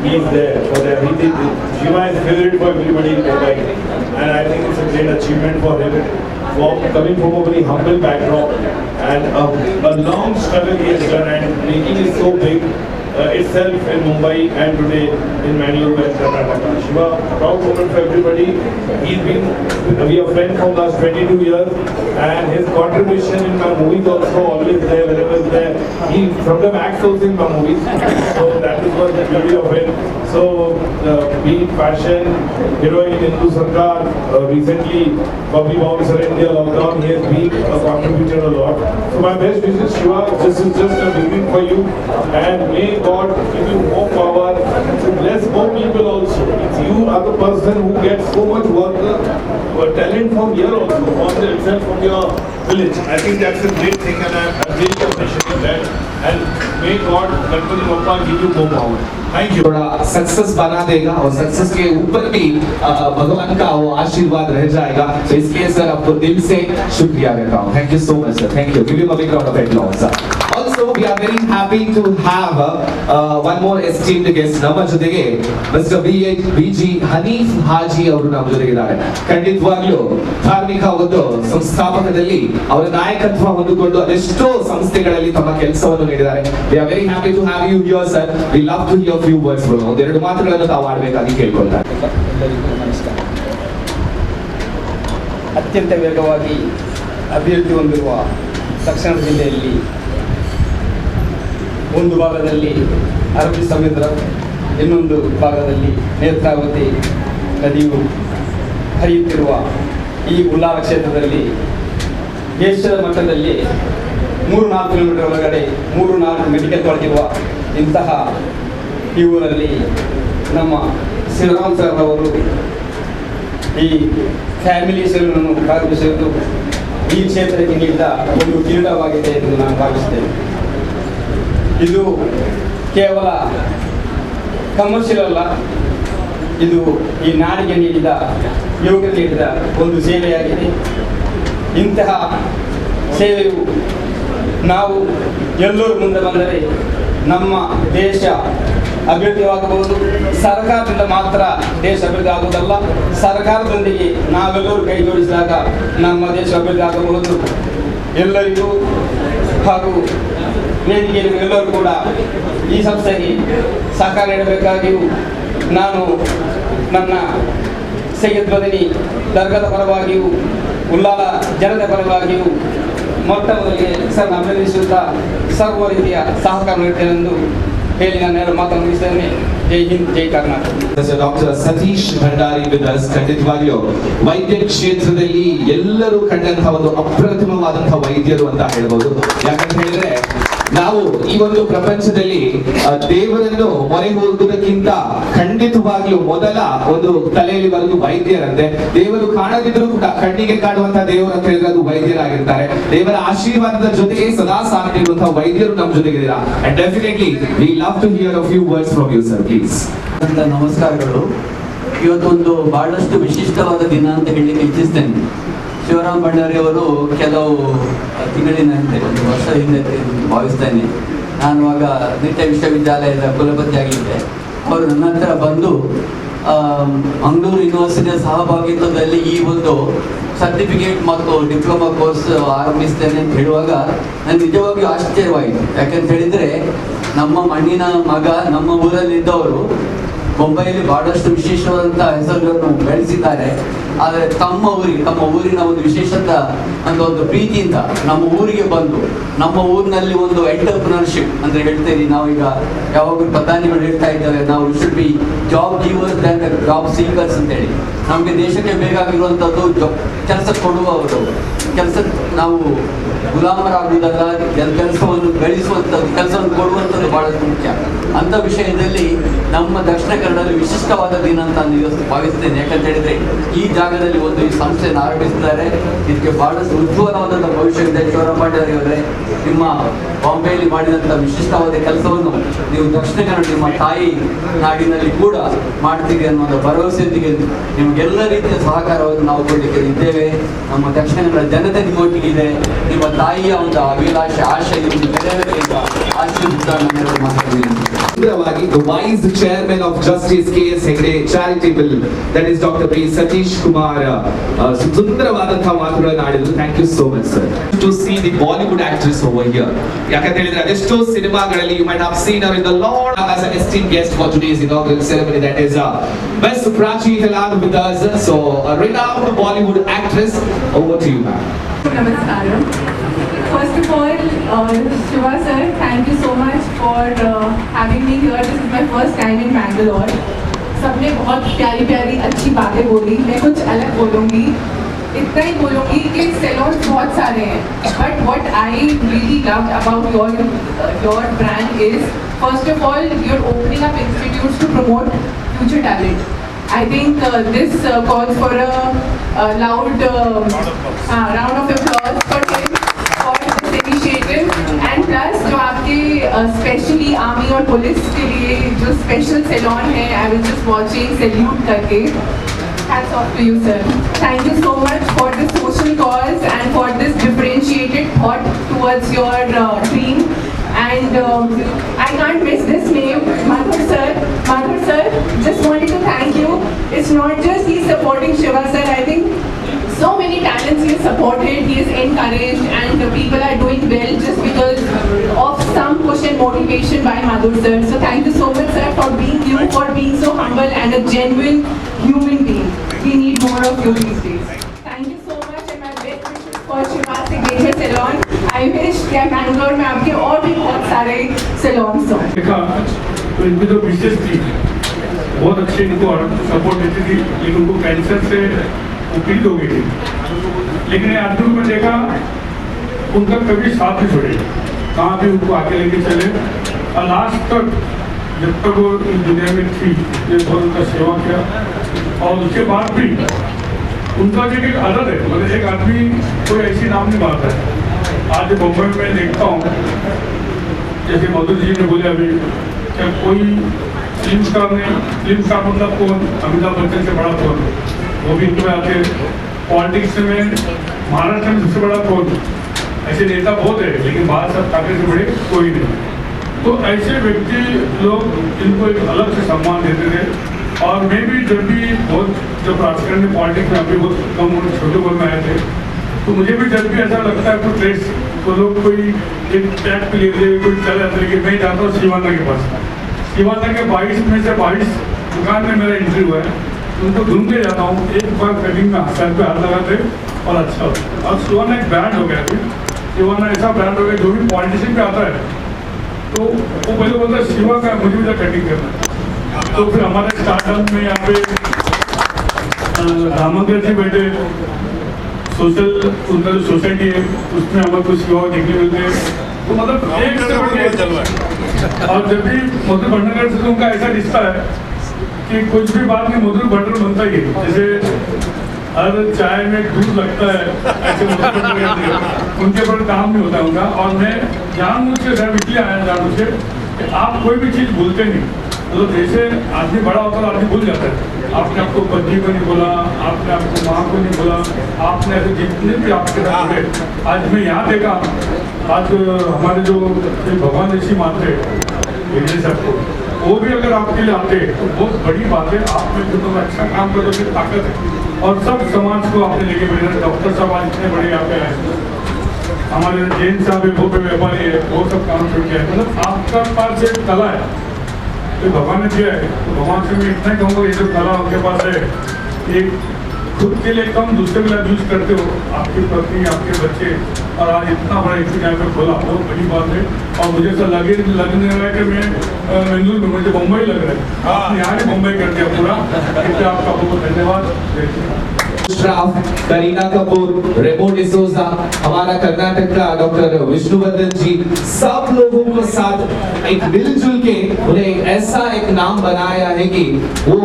he is there for that. Shiva is favorite for everybody in Mumbai, and I think it's a great achievement for him. Coming from a very humble background and a long struggle he has done, and making it so big itself in Mumbai and today in Mangalore and Karnataka. Shiva, proud moment for everybody. We are friends for last 22 years, and his contribution in my movies also always there, wherever is there. He sometimes acts also in my movies, so that is what the beauty of it. So, be it fashion, heroine Hindu Sarkar, recently Bobby Bounce in India lockdown, he has been contributed a lot. So my best wishes, Shiva, this is just a beginning for you, and may God give you more power to bless more people also. You are the person who gets so much work, talent from here also, from itself from your village. I think that's a great thing, and I'm really appreciating that. And may God, Ganpati Bappa, give you more power. Thank you. थोड़ा success बना देगा और success के ऊपर भी भगवान का वो आशीर्वाद रह जाएगा. तो इसलिए सर आपको दिल से शुक्रिया देता हूँ. Thank you so much, sir. Thank you. Give him a big round of applause, sir. Also, we are very happy to have one more esteemed guest. ನಮ್ಮ ಜೊತೆಗೆ Mr. B.G. ಹನೀಫ್ ಹಾಜಿ ಅವರು ನಮ್ಮ ಜೊತೆಗೆ ಇದ್ದಾರೆ. ಖಂಡಿತವಾಗ್ಲೂ ಧಾರ್ಮಿಕ ಒಂದು ಸಂಸ್ಥಾಪಕದಲ್ಲಿ ಅವರ ನಾಯಕತ್ವ ಹೊಂದಿಕೊಂಡು ಅದೆಷ್ಟೋ ಸಂಸ್ಥೆಗಳಲ್ಲಿ ತಮ್ಮ ಕೆಲಸವನ್ನು ನೀಡಿದ್ದಾರೆ. We are very happy to have you here, sir. We love to hear few words from you. ಒಂದೆರಡು ಮಾತುಗಳನ್ನು ತಾವು ಆಡಬೇಕಾಗಿ ಕೇಳ್ಕೊಳ್ತಾರೆ. ಎಲ್ಲರಿಗೂ ನಮಸ್ಕಾರ. ಅತ್ಯಂತ ವೇಗವಾಗಿ ಅಭಿವೃದ್ಧಿ ಹೊಂದಿರುವ ದಕ್ಷಿಣ ಜಿಲ್ಲೆಯಲ್ಲಿ ಒಂದು ಭಾಗದಲ್ಲಿ ಅರಬ್ಬಿ ಸಮುದ್ರ, ಇನ್ನೊಂದು ಭಾಗದಲ್ಲಿ ನೇತ್ರಾವತಿ ನದಿಯು ಹರಿಯುತ್ತಿರುವ ಈ ಉಲ್ಲಾರ ಕ್ಷೇತ್ರದಲ್ಲಿ ದೇಶದ ಮಟ್ಟದಲ್ಲಿ 3-4 ಕಿಲೋಮೀಟರ್ ಒಳಗಡೆ 3-4 ಮೆಡಿಕಲ್ ಕಾಲೇಜ್ ಇರುವ ಇಂತಹ ಈ ಊರಲ್ಲಿ ನಮ್ಮ ಶಿವರಾಮ್ ಸರ್ ಅವರು ಈ ಫ್ಯಾಮಿಲಿ ಸೆಲೂನನ್ನು ಪ್ರಾರಂಭಿಸಿರುವುದು ಈ ಕ್ಷೇತ್ರಕ್ಕೆ ನೀಡಿದ ಒಂದು ಕಿರೀಟವಾಗಿದೆ ಎಂದು ನಾನು ಭಾವಿಸುತ್ತೇನೆ. ಇದು ಕೇವಲ ಕಮರ್ಷಿಯಲ್ ಅಲ್ಲ, ಇದು ಈ ನಾಡಿಗೆ ನೀಡಿದ ಯುವಕರಿಗೆ ನೀಡಿದ ಒಂದು ಸೇವೆಯಾಗಿದೆ. ಇಂತಹ ಸೇವೆಯು ನಾವು ಎಲ್ಲರೂ ಮುಂದೆ ಬಂದರೆ ನಮ್ಮ ದೇಶ ಅಭಿವೃದ್ಧಿಯಾಗಬಹುದು. ಸರ್ಕಾರದಿಂದ ಮಾತ್ರ ದೇಶ ಅಭಿವೃದ್ಧಿ ಆಗುವುದಲ್ಲ, ಸರ್ಕಾರದೊಂದಿಗೆ ನಾವೆಲ್ಲರೂ ಕೈ ಜೋಡಿಸಿದಾಗ ನಮ್ಮ ದೇಶ ಅಭಿವೃದ್ಧಿ ಆಗಬಹುದು. ಎಲ್ಲರಿಗೂ ಹಾಗೂ ವೇದಿಕೆಯಲ್ಲಿ ಎಲ್ಲರೂ ಕೂಡ ಈ ಸಂಸ್ಥೆಗೆ ಸಹಕಾರ ನೀಡಬೇಕಾಗಿಯೂ ನಾನು ನನ್ನ ಸೈಯದ್ ಬದನಿ ದರ್ಗಾದ ಪರವಾಗಿಯೂ ಉಲ್ಲಾಲ ಜನತೆ ಪರವಾಗಿಯೂ ಮೊಟ್ಟ ಮೊದಲಿಗೆ ಸರ್ ಅಭಿನಂದಿಸುತ್ತಾ ಸರ್ವ ರೀತಿಯ ಸಹಕಾರ ನೀಡುತ್ತೇನೆಂದು ಹೇಳಿ ನಾನು ಮಾತನ್ನು ಮುಗಿಸ್ತೇನೆ. ಜೈ ಹಿಂದ್, ಜೈ Karnataka. Doctor Satish Bhandari with us. ಖಂಡಿತವಾಗಿಯೂ ವೈದ್ಯ ಕ್ಷೇತ್ರದಲ್ಲಿ ಎಲ್ಲರೂ ಕಂಡಂತಹ ಒಂದು ಅಪ್ರತಿಮವಾದಂತಹ ವೈದ್ಯರು ಅಂತ ಹೇಳ್ಬೋದು. ಯಾಕಂತ ಹೇಳಿದ್ರೆ ನಾವು ಈ ಒಂದು ಪ್ರಪಂಚದಲ್ಲಿ ದೇವರನ್ನು ಮೊರೆ ಹೋಗುವುದಕ್ಕಿಂತ ಖಂಡಿತವಾಗ್ಲೂ ಮೊದಲ ಒಂದು ತಲೆಯಲ್ಲಿ ಬರೋದು ವೈದ್ಯರಂತೆ. ದೇವರು ಕಾಣದಿದ್ರು ಕೂಡ ಕಣ್ಣಿಗೆ ಕಾಣುವಂತಹ ದೇವರು ಅಂತ ಹೇಳಿದ್ರೆ ಅದು ವೈದ್ಯರಾಗಿರ್ತಾರೆ. ದೇವರ ಆಶೀರ್ವಾದದ ಜೊತೆಗೆ ಸದಾ ಸಾಥ್ ನೀಡುವಂತಹ ವೈದ್ಯರು ನಮ್ಮ ಜೊತೆಗಿದ್ದೀರಾ. And definitely we love to hear a few words from you sir, please. ನಮಸ್ಕಾರಗಳು. ಇವತ್ತೊಂದು ಬಹಳಷ್ಟು ವಿಶಿಷ್ಟವಾದ ದಿನ ಅಂತ ಹೇಳಲಿಕ್ಕೆ ಇಚ್ಛಿಸ್ತೇನೆ. ಶಿವರಾಮ್ ಭಂಡಾರಿ ಅವರು ಕೆಲವು ತಿಂಗಳಿನ ಹಿಂದೆ, ಒಂದು ವರ್ಷ ಹಿಂದೆ ಭಾವಿಸ್ತೇನೆ, ನಾನು ಆಗ ನಿತ್ಯ ವಿಶ್ವವಿದ್ಯಾಲಯದ ಕುಲಪತಿಯಾಗಿದ್ದೆ. ಅವರು ನನ್ನ ಹತ್ರ ಬಂದು ಮಂಗಳೂರು ಯೂನಿವರ್ಸಿಟಿಯ ಸಹಭಾಗಿತ್ವದಲ್ಲಿ ಈ ಒಂದು ಸರ್ಟಿಫಿಕೇಟ್ ಮತ್ತು ಡಿಪ್ಲೊಮಾ ಕೋರ್ಸ್ ಆರಂಭಿಸ್ತೇನೆ ಅಂತ ಹೇಳುವಾಗ ನನಗೆ ನಿಜವಾಗಿಯೂ ಆಶ್ಚರ್ಯವಾಯಿತು. ಯಾಕಂತ ಹೇಳಿದರೆ ನಮ್ಮ ಮಣ್ಣಿನ ಮಗ ನಮ್ಮ ಊರಲ್ಲಿದ್ದವರು ಮುಂಬೈಯಲ್ಲಿ ಬಹಳಷ್ಟು ವಿಶೇಷವಾದಂಥ ಹೆಸರುಗಳನ್ನು ಬೆಳೆಸಿದ್ದಾರೆ. ಆದರೆ ತಮ್ಮ ಊರಿನ ಒಂದು ವಿಶೇಷತೆ ಅಂತ ಒಂದು ಪ್ರೀತಿಯಿಂದ ನಮ್ಮ ಊರಿಗೆ ಬಂದು ನಮ್ಮ ಊರಿನಲ್ಲಿ ಒಂದು ಎಂಟರ್ಪ್ರಿನರ್ಶಿಪ್ ಅಂತ ಹೇಳ್ತೇವೆ. ನಾವೀಗ ಯಾವಾಗಲೂ ಪ್ರಧಾನಿಗಳು ಹೇಳ್ತಾ ಇದ್ದೇವೆ, ನಾವು should be job givers than job seekers ಅಂತೇಳಿ. ನಮಗೆ ದೇಶಕ್ಕೆ ಬೇಕಾಗಿರುವಂಥದ್ದು ಕೆಲಸ ಕೊಡುವವರು, ಕೆಲಸ ನಾವು ಗುಲಾಮರಾಗುವುದಲ್ಲ, ಕೆಲಸವನ್ನು ಗಳಿಸುವಂಥದ್ದು, ಕೆಲಸವನ್ನು ಕೊಡುವಂಥದ್ದು ಬಹಳಷ್ಟು ಮುಖ್ಯ. ಅಂಥ ವಿಷಯದಲ್ಲಿ ನಮ್ಮ ದಕ್ಷಿಣ ಕನ್ನಡದಲ್ಲಿ ವಿಶಿಷ್ಟವಾದ ದಿನ ಅಂತ ನಾನು ಭಾವಿಸ್ತೇನೆ. ಯಾಕಂತ ಹೇಳಿದ್ರೆ ಈ ಜಾಗದಲ್ಲಿ ಒಂದು ಈ ಸಂಸ್ಥೆಯನ್ನು ಆರಂಭಿಸಿದ್ದಾರೆ. ಇದಕ್ಕೆ ಬಹಳಷ್ಟು ಉಜ್ವಲವಾದಂಥ ಭವಿಷ್ಯವಿದೆ. ಶಿವರಾಮಯ್ಯವರೇ, ನಿಮ್ಮ ಬಾಂಬೆಯಲ್ಲಿ ಮಾಡಿದಂಥ ವಿಶಿಷ್ಟವಾದ ಕೆಲಸವನ್ನು ನೀವು ದಕ್ಷಿಣ ಕನ್ನಡ ನಿಮ್ಮ ತಾಯಿ ನಾಡಿನಲ್ಲಿ ಕೂಡ ಮಾಡ್ತೀರಿ ಅನ್ನೋ ಭರವಸೆಯೊಂದಿಗೆ ನಿಮಗೆಲ್ಲ ರೀತಿಯ ಸಹಕಾರವನ್ನು ನಾವು ಕೊಡಲಿಕ್ಕೆ ಇದ್ದೇವೆ. ನಮ್ಮ ದಕ್ಷಿಣ ಕನ್ನಡ ಜನತೆ ನಿಮ್ಮೊಟ್ಟಿಗಿದೆ. ನಿಮ್ಮ ತಾಯಿಯ ಒಂದು ಅಭಿಲಾಷೆ ಆಶೆ ಸುಂದರವಾಗಿ the vice chairman of justice KS Hegde charitable, that is Dr. P Satish Kumar, ಸುಂದರವಾದಂತಹ ಮಾತುಗಳನ್ನು ಆಡಿದ್ರು. Thank you so much sir. To see the Bollywood actress over here, ಯಾಕಂತ ಹೇಳಿದ್ರೆ ಅದೆಷ್ಟೋ ಸಿನಿಮಾಗಳಲ್ಲಿ you might have seen her in the Lord as an esteemed guest for today's inaugural ceremony. That is Miss Prachi Helad with us, so a renowned Bollywood actress. Over to you, ma'am. Namaskaram. First of all, Shiva sir, thank you so much for having me here. This is my first time in Bangalore. सबने बहुत प्यारी प्यारी अच्छी बातें बोली. मैं कुछ अलग बोलूँगी. इतना ही बोलूँगी कि सैलून बहुत सारे हैं. But what I really loved about your brand is, first of all, you're opening up institutes to promote future talent. I think this calls for a loud round of applause for him for this initiative. And plus जो आपके specially army और police के लिए जो special salon है, I was just watching, salute करके. Hats off to you, sir. Thank you so much for this social cause and for this differentiated thought towards your dream. And I can't miss this name, Madhur sir. Madhur sir, just wanted to thank you. It's not just he's supporting Shiva sir. I think so many talents he has supported, he has encouraged, and the people are doing well just because of some push and motivation by Madhur sir. So thank you so much, sir, for being you, for being so humble and a genuine human being. We need more of you these days. Thank you so much, and my best wishes for Shiva Signature Salon. I wish that Bangalore में आपके और भी बहुत सारे salons हों. तो इनकी जो विशेष थी, बहुत अच्छी इनको सपोर्ट देती थी, लेकिन उनको कैंसर से पीड़ित हो गई थी. लेकिन आदमी को देखा उनका कभी साथ नहीं छोड़े, कहाँ भी उनको आके लेके चले और लास्ट तक जब तक वो इस दुनिया में थी ये बहुत उनका सेवा किया. और उसके बाद भी उनका जो एक आदत है, मतलब एक आदमी कोई ऐसी नाम नहीं मारता है. आज मुंबई में देखता हूँ, जैसे मधुर जी ने बोले अभी, क्या कोई फिल्म स्टार मतलब कौन, अमिताभ बच्चन से बड़ा कौन, वो भी इनको आते. पॉलिटिक्स में महाराष्ट्र में सबसे बड़ा कौन, ऐसे नेता बहुत है, लेकिन बाहर सब ठाकरे से बड़े कोई नहीं. तो ऐसे व्यक्ति लोग इनको एक अलग से सम्मान देते थे. और मैं भी जब राजकारण में पॉलिटिक्स में अभी बहुत कम छोटे उम्र में आए थे, तो मुझे भी जब भी ऐसा लगता है कोई प्लेस तो लोग कोई एक टैग पे लेते कोई चल जाते, लेकिन मैं जाता हूँ शिवाना के पास. शिवाना के 22 में से 22 दुकान में मेरा एंट्री हुआ है, उनको ढूंढ के जाता हूँ. एक बार कटिंग में सर पे हाथ लगाते और अच्छा होता. अब शिवाना एक ब्रांड हो गया. शिवाना ऐसा ब्रांड हो गया, जो भी पॉलिटिशियन पे आता है तो वो पहले बोलता है शिवा का मुझे भी कटिंग करना. तो फिर हमारे स्टार्टअप में यहाँ पे रामंकर जी बैठे, सोशल उनका जो सोसाइटी है उसमें हमारे कुछ युवा देखने मिलते हैं. तो मतलब एक से और जब भी मधुर भंडारकर से उनका ऐसा रिश्ता है कि कुछ भी बात नहीं मधुर भंडार बनता ही है. जैसे हर चाय में दूध लगता है, ऐसे उनके ऊपर काम नहीं होता उनका. और मैं जानबूझ के सर इसलिए आया जानबूझ के कि आप कोई भी चीज़ भूलते नहीं. तो जैसे आदमी बड़ा होता है आदमी भूल जाता है. आपने आपको पत्नी को नहीं बोला, आपने आपको माँ को नहीं बोला, आपने ऐसे जितने भी आपके साथ हुए. आज मैं यहाँ देखा, आज हमारे जो भगवान ऋषि मानते हैं सबको, वो भी अगर आपके लिए आते तो बहुत बड़ी बात है। आप में जो अच्छा काम करोगे ताकत है और सब समाज को आपने लेके बैठे। डॉक्टर साहब आज इतने बड़े यहाँ पे आए, हमारे जैन साहब है वो भी व्यापारी है, वो सब काम छोड़ के आए। मतलब आपका पास एक कला है तो भगवान ने दिया है, तो भगवान से मैं इतना ही कहूँगा ये जो कला उनके पास है, एक खुद के लिए कम दूसरे के लिए यूज करते हो, आपकी पत्नी आपके बच्चे, और आज इतना बड़ा इंस्टीट्यूट यहाँ पे खोला, बहुत बड़ी बात है। और मुझे ऐसा लगने रहा है कि मैं मंजूर में मुझे मुंबई लग रहा है, आपने यहाँ ही मुंबई कर दिया पूरा। इसलिए आपका बहुत धन्यवाद। करीना कपूर, रेमो डिसोजा, हमारा कर्नाटक का डॉक्टर विष्णुवर्धन जी, सब लोगों के साथ एक मिलजुल के उन्हें एक ऐसा एक नाम बनाया है कि वो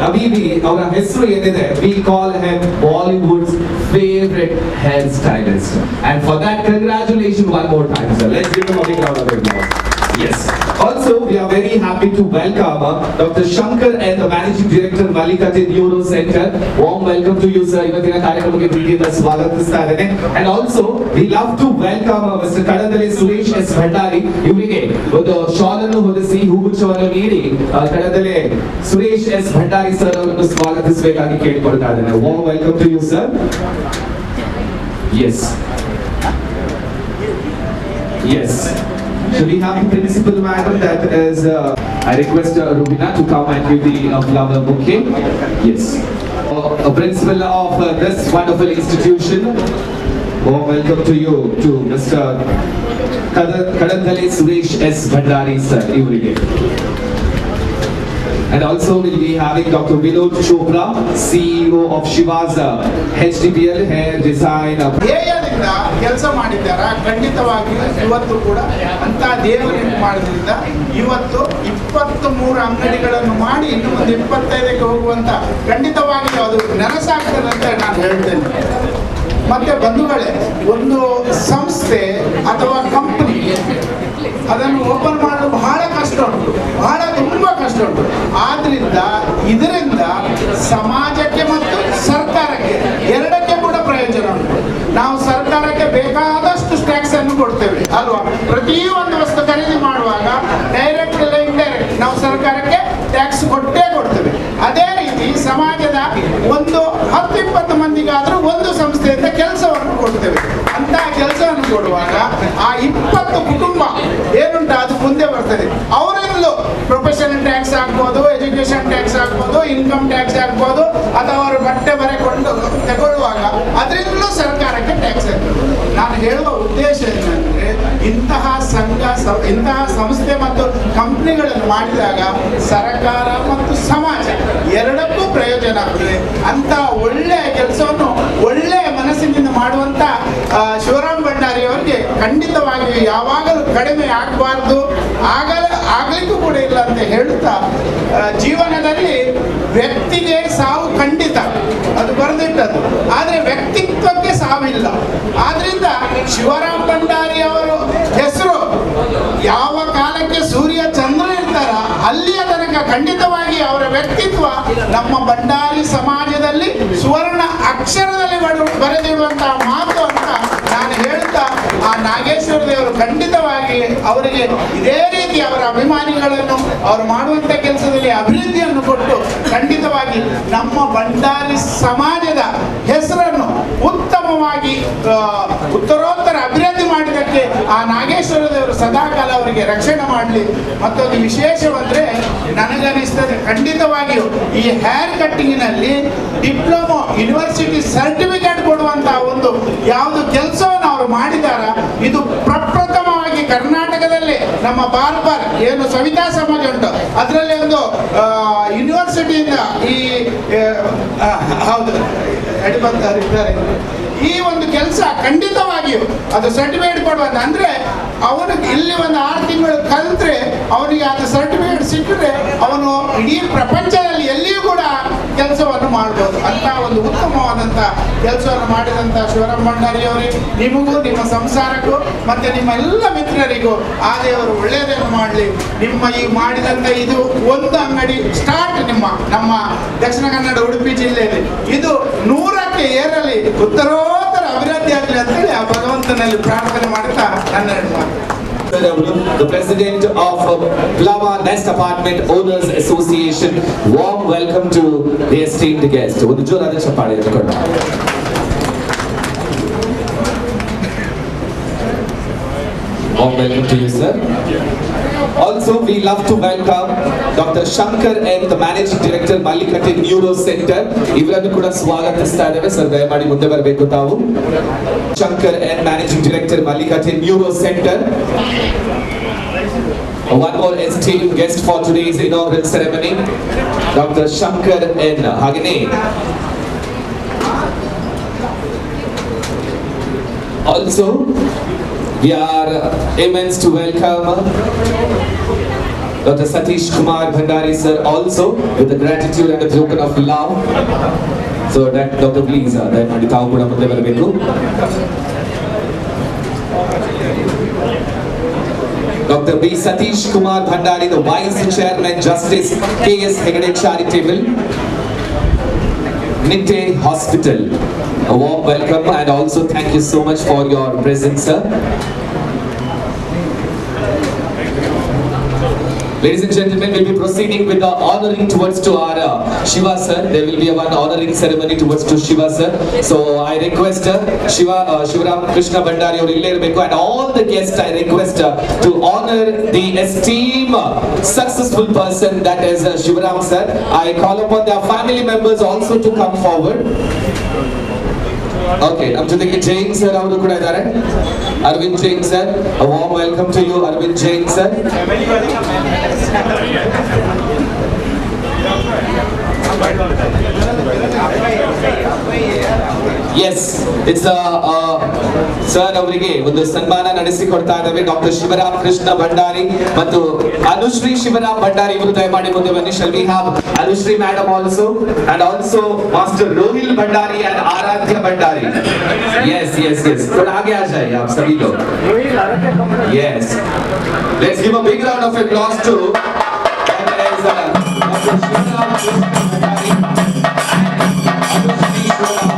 अभी भी ಅವರ ಹೆಸರು ಏನಿದೆ, we call him Bollywood's favorite hairstylist, and for that congratulations one more time sir. Let's give him a big round of applause. Yes. Also, we are very happy to welcome Dr. Shankar and the Managing Director Ralakata Neuro Center. Warm welcome to you, sir. ಇವತ್ತಿನ ಕಾರ್ಯಕ್ರಮಕ್ಕೆ ಪ್ರೀತಿಯಿಂದ ಸ್ವಾಗತಿಸ್ತಾ ಇದ್ದೇನೆ. And also, we love to welcome Mr. Kadadale Suresh S Bhandari. ಇವರಿಗೆ ಒಂದು shawl ಅನ್ನು ಹೊದಿಸಿ ಹೂಗುಚ್ಛವನ್ನು ನೀಡಿ ಕಡದಲೆ ಸುರೇಶ್ ಎಸ್ ಭಂಡಾರಿ ಸರ್ ಅವರನ್ನು ಸ್ವಾಗತಿಸಬೇಕಾಗಿ ಕೇಳಿಕೊಳ್ತಾ ಇದ್ದೇನೆ. Warm welcome to you, sir. Yes. Yes. So we have the principal madam, that is, I request Rubina to come and give the flower bouquet. Yes. A principal of this wonderful institution. Warm welcome to you, to Mr. Kadandale Suresh S. Bhandari sir. And also we'll be having Dr. Vinod Chopra, CEO of Shiva's HDPL Hair Design. ಕೆಲಸ ಮಾಡಿದ್ದಾರ, ಖಂಡಿತವಾಗಿ ಇವತ್ತು ಕೂಡ ಅಂತ ದೇವರು ಮಾಡೋದ್ರಿಂದ ಇವತ್ತು 23 ಅಂಗಡಿಗಳನ್ನು ಮಾಡಿ ಇನ್ನು ಮುಂದೆ 25ಕ್ಕೆ ಹೋಗುವಂತ ಖಂಡಿತವಾಗಿ ಅದು ನೆನಸಾಗ್ತದೆ ಅಂತ ನಾನು ಹೇಳ್ತೇನೆ. ಮತ್ತೆ ಬಂಧುಗಳೇ, ಒಂದು ಸಂಸ್ಥೆ ಅಥವಾ ಕಂಪನಿ ಅದನ್ನು ಓಪನ್ ಮಾಡಲು ಬಹಳ ಕಷ್ಟ ಉಂಟು, ಬಹಳ ತುಂಬಾ ಕಷ್ಟ ಉಂಟು. ಆದ್ರಿಂದ ಇದರಿಂದ ಸಮಾಜಕ್ಕೆ ಮತ್ತು ಸರ್ಕಾರಕ್ಕೆ ಎರಡಕ್ಕೆ ಕೂಡ ಪ್ರಯೋಜನ ಉಂಟು. ನಾವು ಸರ್ಕಾರಕ್ಕೆ ಬೇಕಾದಷ್ಟು ಟ್ಯಾಕ್ಸ್ ಅನ್ನು ಕೊಡ್ತೇವೆ ಅಲ್ವಾ? ಪ್ರತಿಯೊಂದು ವಸ್ತು ಖರೀದಿ ಮಾಡುವಾಗ ಡೈರೆಕ್ಟ್ ಇಲ್ಲ ಇಂಡೈರೆಕ್ಟ್ ನಾವು ಸರ್ಕಾರಕ್ಕೆ ಟ್ಯಾಕ್ಸ್ ಕೊಟ್ಟೇ ಕೊಡ್ತೇವೆ. ಅದೇ ರೀತಿ ಸಮಾಜದ ಒಂದು 10-20 ಮಂದಿಗಾದ್ರೂ ಒಂದು ಸಂಸ್ಥೆಯಿಂದ ಕೆಲಸವನ್ನು ಕೊಡ್ತೇವೆ. ಅಂತ ಕೆಲಸವನ್ನು ಕೊಡುವಾಗ ಆ 20 ಕುಟುಂಬ ಏನುಂಟು ಅದು ಮುಂದೆ ಬರ್ತದೆ. ಅವರೆಲ್ಲೂ ಪ್ರೊಫೆಷನಲ್ ಟ್ಯಾಕ್ಸ್ ಆಗ್ಬೋದು, ಎಜುಕೇಶನ್ ಟ್ಯಾಕ್ಸ್ ಆಗ್ಬೋದು, ಇನ್ಕಮ್ ಟ್ಯಾಕ್ಸ್ ಆಗ್ಬೋದು, ಅಥವಾ ಅವರು ಬಟ್ಟೆ ಬರೆಕೊಂಡು ತಗೊಳ್ಳುವಾಗ ಅದರಿಂದಲೂ ಸರ್ಕಾರಕ್ಕೆ ಟ್ಯಾಕ್ಸ್ ಆಗ್ತದೆ. ನಾನು ಹೇಳುವ ಉದ್ದೇಶ ಏನಂದ್ರೆ, ಇಂತಹ ಇಂತಹ ಸಂಸ್ಥೆ ಮತ್ತು ಕಂಪ್ನಿಗಳನ್ನು ಮಾಡಿದಾಗ ಸರ್ಕಾರ ಮತ್ತು ಸಮಾಜ ಎರಡಕ್ಕೂ ಪ್ರಯೋಜನ ಆಗ್ತದೆ. ಅಂತ ಒಳ್ಳೆಯ ಕೆಲಸವನ್ನು ಒಳ್ಳೆಯ ಮನಸ್ಸಿನಿಂದ ಮಾಡುವಂತ ಶಿವರಾಮ್ ಭಂಡಾರಿ ಅವರಿಗೆ ಖಂಡಿತವಾಗಿ ಯಾವಾಗಲೂ ಕಡಿಮೆ ಆಗಬಾರ್ದು, ಆಗ್ಲಿಕ್ಕೂ ಕೂಡ ಇಲ್ಲ ಅಂತ ಹೇಳುತ್ತಾ, ಜೀವನದಲ್ಲಿ ವ್ಯಕ್ತಿಗೆ ಸಾವು ಖಂಡಿತ, ಅದು ಬರೆದಿಟ್ಟದ್ದು, ಆದರೆ ವ್ಯಕ್ತಿತ್ವಕ್ಕೆ ಸಾವಿಲ್ಲ. ಆದ್ರಿಂದ ಶಿವರಾಮ್ ಭಂಡಾರಿ ಅವರು ಹೆಸರು ಯಾವ ಕಾಲಕ್ಕೆ ಸೂರ್ಯ ಚಂದ್ರ ಇರ್ತಾರ ಅಲ್ಲಿಯ ತನಕ ಖಂಡಿತವಾಗಿ ಅವರ ವ್ಯಕ್ತಿತ್ವ ನಮ್ಮ ಭಂಡಾರಿ ಸಮಾಜದಲ್ಲಿ ಸುವರ್ಣ ಅಕ್ಷರದಲ್ಲಿ ಬರೆದಿಡುವಂತಹ ಮಾತು ಅಂತ ನಾನು ಹೇಳ್ತಾ, ಆ ನಾಗೇಶ್ವರ ದೇವರು ಖಂಡಿತವಾಗಿ ಅವರಿಗೆ ಇದೇ ರೀತಿ ಅವರ ಅಭಿಮಾನಿಗಳನ್ನು ಅವರು ಮಾಡುವಂತ ಕೆಲಸದಲ್ಲಿ ಅಭಿವೃದ್ಧಿಯನ್ನು ಕೊಟ್ಟು ಖಂಡಿತವಾಗಿ ನಮ್ಮ ಭಂಡಾರಿ ಸಮಾಜದ ಹೆಸರನ್ನು ಉತ್ತಮವಾಗಿ ಉತ್ತರೋತ್ತರ ಅಭಿವೃದ್ಧಿ ಮಾಡಿದಕ್ಕೆ ಆ ನಾಗೇಶ್ವರ ದೇವರು ಸದಾಕಾಲ ಅವರಿಗೆ ರಕ್ಷಣೆ ಮಾಡಲಿ. ಮತ್ತೊಂದು ವಿಶೇಷವಂದ್ರೆ ನನಗನಿಸ್ತದೆ, ಖಂಡಿತವಾಗಿಯೂ ಈ ಹೇರ್ ಕಟ್ಟಿಂಗಿನಲ್ಲಿ ಡಿಪ್ಲೊಮಾ ಯೂನಿವರ್ಸಿಟಿ ಸರ್ಟಿಫಿಕೇಟ್ ಕೊಡುವಂತಹ ಒಂದು ಯಾವುದು ಕೆಲಸವನ್ನು ಅವರು ಮಾಡಿದಾರ, ಇದು ಪ್ರಪ್ರಥಮವಾಗಿ ಕರ್ನಾಟಕದಲ್ಲಿ ನಮ್ಮ ಬಾರ್ಬರ್ ಏನು ಸವಿತಾ ಸಮಾಜ ಉಂಟು ಅದರಲ್ಲಿ ಒಂದು ಯೂನಿವರ್ಸಿಟಿಯಿಂದ ಈ ಹೌದು ಇದ್ದಾರೆ. ಈ ಒಂದು ಕೆಲಸ ಖಂಡಿತವಾಗಿಯೂ ಅದು ಸರ್ಟಿಫಿಕೇಟ್ ಕೊಡುವಂತ ಅಂದ್ರೆ ಅವನು ಇಲ್ಲಿ ಒಂದು 6 ತಿಂಗಳು ಕಲಿತ್ರೆ ಅವನಿಗೆ ಅದು ಸರ್ಟಿಫಿಕೇಟ್ ಸಿಕ್ಕಿದ್ರೆ ಅವನು ಇಡೀ ಪ್ರಪಂಚದಲ್ಲಿ ಎಲ್ಲಿಯೂ ಕೂಡ ಕೆಲಸವನ್ನು ಮಾಡಬಹುದು. ಅಂತ ಒಂದು ಉತ್ತಮವಾದಂತ ಕೆಲಸವನ್ನು ಮಾಡಿದಂತ ಶಿವರಾಮ್ ಭಂಡಾರಿ ಅವರಿಗೆ, ನಿಮಗೂ ನಿಮ್ಮ ಸಂಸಾರಕ್ಕೂ ಮತ್ತೆ ನಿಮ್ಮ ಎಲ್ಲ ಮಿತ್ರರಿಗೂ ಆ ದೇವರು ಒಳ್ಳೆಯದನ್ನು ಮಾಡಲಿ. ನಿಮ್ಮ ಈ ಮಾಡಿದಂತ ಇದು ಒಂದು ಅಂಗಡಿ ಸ್ಟಾರ್ಟ್ ನಮ್ಮ ದಕ್ಷಿಣ ಕನ್ನಡ ಉಡುಪಿ ಜಿಲ್ಲೆಯಲ್ಲಿ ಇದು 100ಕ್ಕೆ ಏರಲಿ, ಉತ್ತರೋತ್ತರ ಅಭಿವೃದ್ಧಿ ಆಗಲಿ ಅಂತೇಳಿ ಆ ಭಗವಂತನಲ್ಲಿ ಪ್ರಾರ್ಥನೆ ಮಾಡುತ್ತಾ ನನ್ನ The President of Plama Nest Apartment Owners Association. Warm welcome to the esteemed guest. ಒಂದು ಜೋರಾದ ಚಪ್ಪಾಳೆ ಇಟ್ಕೊಂಡು. Warm welcome to you, sir. Also, we love to welcome Dr. Shankar and the Managing Director, Ralkata Neuro Center. ಇವರನ್ನು ಕೂಡ ಸ್ವಾಗತಿಸ್ತಾ ಇದ್ದೇವೆ sir, ದಯಮಾಡಿ ಮುಂದೆ ಬರಬೇಕು ತಾವು. Shankar and Managing Director, Ralkata Neuro Center. One more esteemed guest for today's inaugural ceremony, Dr. Shankar N. Hagane. Also, we are immense to welcome Dr. Satish Kumar Bhandari sir, also with the gratitude and the token of love. So that Dr. please, that tavu kuda munde barabeku. Dr. B. Satish Kumar Bhandari, the Vice Chairman, Justice K.S. Hegde Charitable, Nitte Hospital. A warm welcome and also thank you so much for your presence, sir. Ladies and gentlemen, we'll be proceeding with the honoring towards to our Shiva sir. There will be a one honoring ceremony towards to Shiva sir. So I request Shivaram Krishna Bhandari or ille irbeku, and all the guests I request to honor the esteemed successful person that is Shivaram sir. I call upon their family members also to come forward. Okay, ನಮ್ಮ ಜೊತೆಗೆ Jain sir ಅವರು ಕೂಡ ಇದ್ದಾರೆ. Arvind Jain sir, a warm welcome to you, Arvind Jain sir. Yes, it's sir ಅವರಿಗೆ ಒಂದು ಸನ್ಮಾನ ನಡೆಸಿಕೊಡ್ತಾ ಇದ್ದೇವೆ. Doctor Shivaram Krishna Bhandari ಮತ್ತು ಅನುಶ್ರೀ ಶಿವರಾಮ್ ಭಂಡಾರಿ ಇವರು ದಯಮಾಡಿ ಮುಂದೆ ಬನ್ನಿ. Shall we have Anushri madam also, and also Master Rohil Bhandari and Aradhya Bhandari. Yes. थोड़ा आगे आ जाइए आप सभी लोग. Yes, let's give a big round of applause to Dr. Shivaram Krishna Bhandari and Anushri Shivaram Bhandari.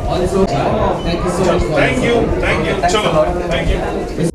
Also, thank you so much. Thank you. Chalo. Thank you.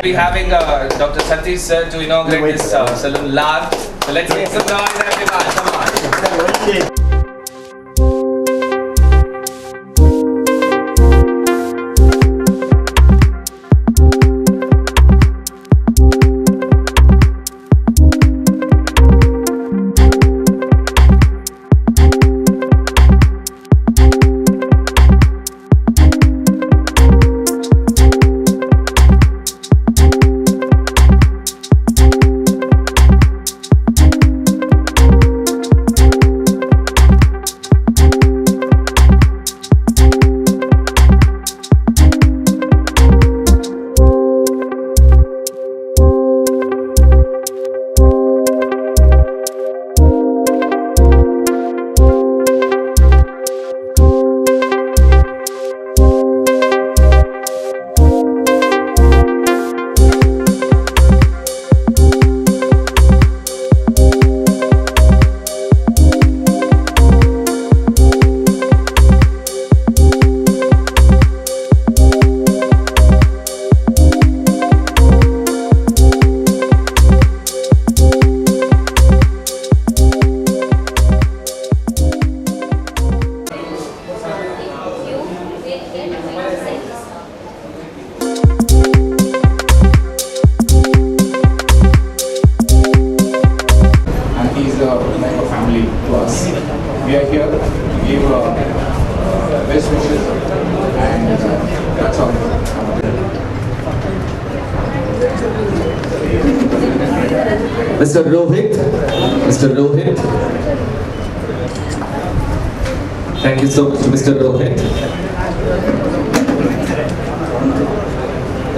Be having Dr. Satish sir to inaugurate this salon lab. So let's make some noise, everyone. Come on. Mr. Rohit. Mr. Rohit. Thank you so much, Mr. Rohit.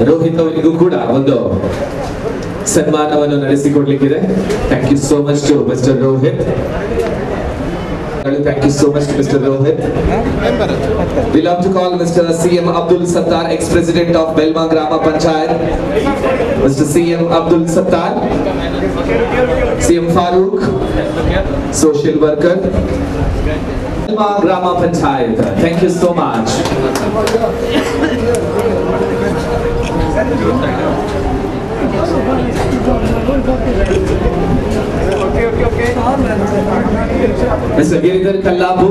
Rohit ಅವರಿಗೂ ಕೂಡ ಒಂದು ಸನ್ಮಾನವನ್ನು ನಡೆಸಿಕೊಡ್ಲಿಕ್ಕಿದೆ. Thank you so much to mister Rohit. Thank you so much to Mr. Rohit. We love to call Mr. CM Abdul Sattar, ex-president of Belma Grama Panchayat. Mr. CM Abdul Sattar. CM Farooq, social worker. Belma Grama Panchayat. Thank you so much. Mr. Giridhar Kallabu.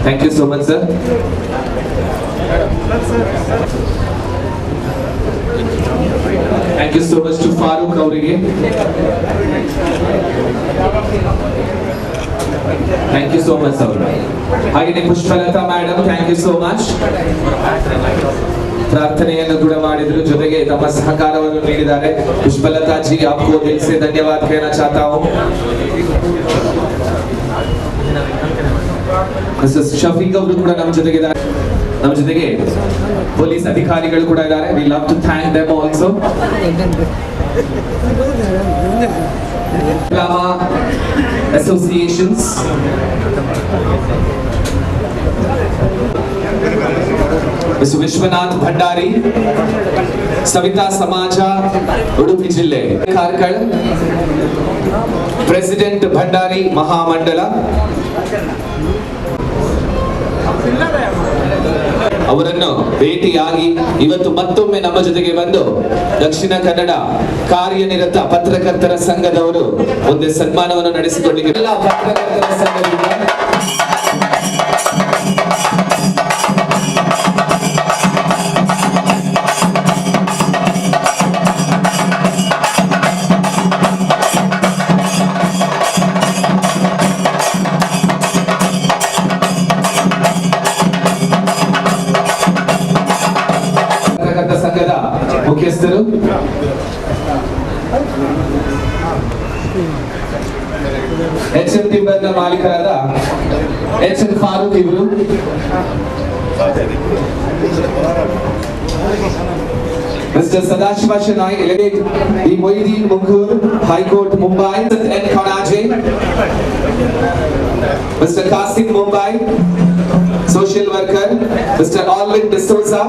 Thank you so much, sir. Thank you so much to Farooq Aurige. Thank you so much, sir. ಹಾಗೆಯೇ Pushpalatha madam, thank you so much. ಪ್ರಾರ್ಥನೆಯನ್ನು ಕೂಡ ಮಾಡಿದ್ರು, ಜೊತೆಗೆ ತಮ್ಮ ಸಹಕಾರವನ್ನು ನೀಡಿದ್ದಾರೆ. Pushpalatha G, आपको दिल से धन्यवाद कहना चाहता हूँ. ಮಿಸ್ಟರ್ ಶಫೀಕ್ ಅವರು ಕೂಡ ನಮ್ಮ ಜೊತೆಗಿದ್ದಾರೆ. ನಮ್ಮ ಜೊತೆಗೆ ಪೊಲೀಸ್ ಅಧಿಕಾರಿಗಳು ಕೂಡ ಇದ್ದಾರೆ. We love to thank them also. associations. Mr. Vishwanath Bhandari, Savita Samaja, Udupi Jille. Karkal, President Bhandari Mahamandala. ಅವರನ್ನು ಭೇಟಿಯಾಗಿ ಇವತ್ತು ಮತ್ತೊಮ್ಮೆ ನಮ್ಮ ಜೊತೆಗೆ ಬಂದು ದಕ್ಷಿಣ ಕನ್ನಡ ಕಾರ್ಯನಿರತ ಪತ್ರಕರ್ತರ ಸಂಘದವರು ಒಂದು ಸನ್ಮಾನವನ್ನು ನಡೆಸಿಕೊಂಡಿದ್ದಾರೆ. ಎಲ್ಲ ಪತ್ರಕರ್ತರ ಸಂಘದಿಂದ ಸಂಘದ ಮುಖ್ಯಸ್ಥರು HM ಟಿಂಬರ್ನ ಮಾಲೀಕರಾದ HM ಫಾರೂಕ್ ಇವರು, Mr. Sadashiva Shenoy, E. Moideen Mungur, High Court Mumbai, N. Khanaje, Mr. Kasim Mumbai, social worker, Mr. Alvin D'Souza,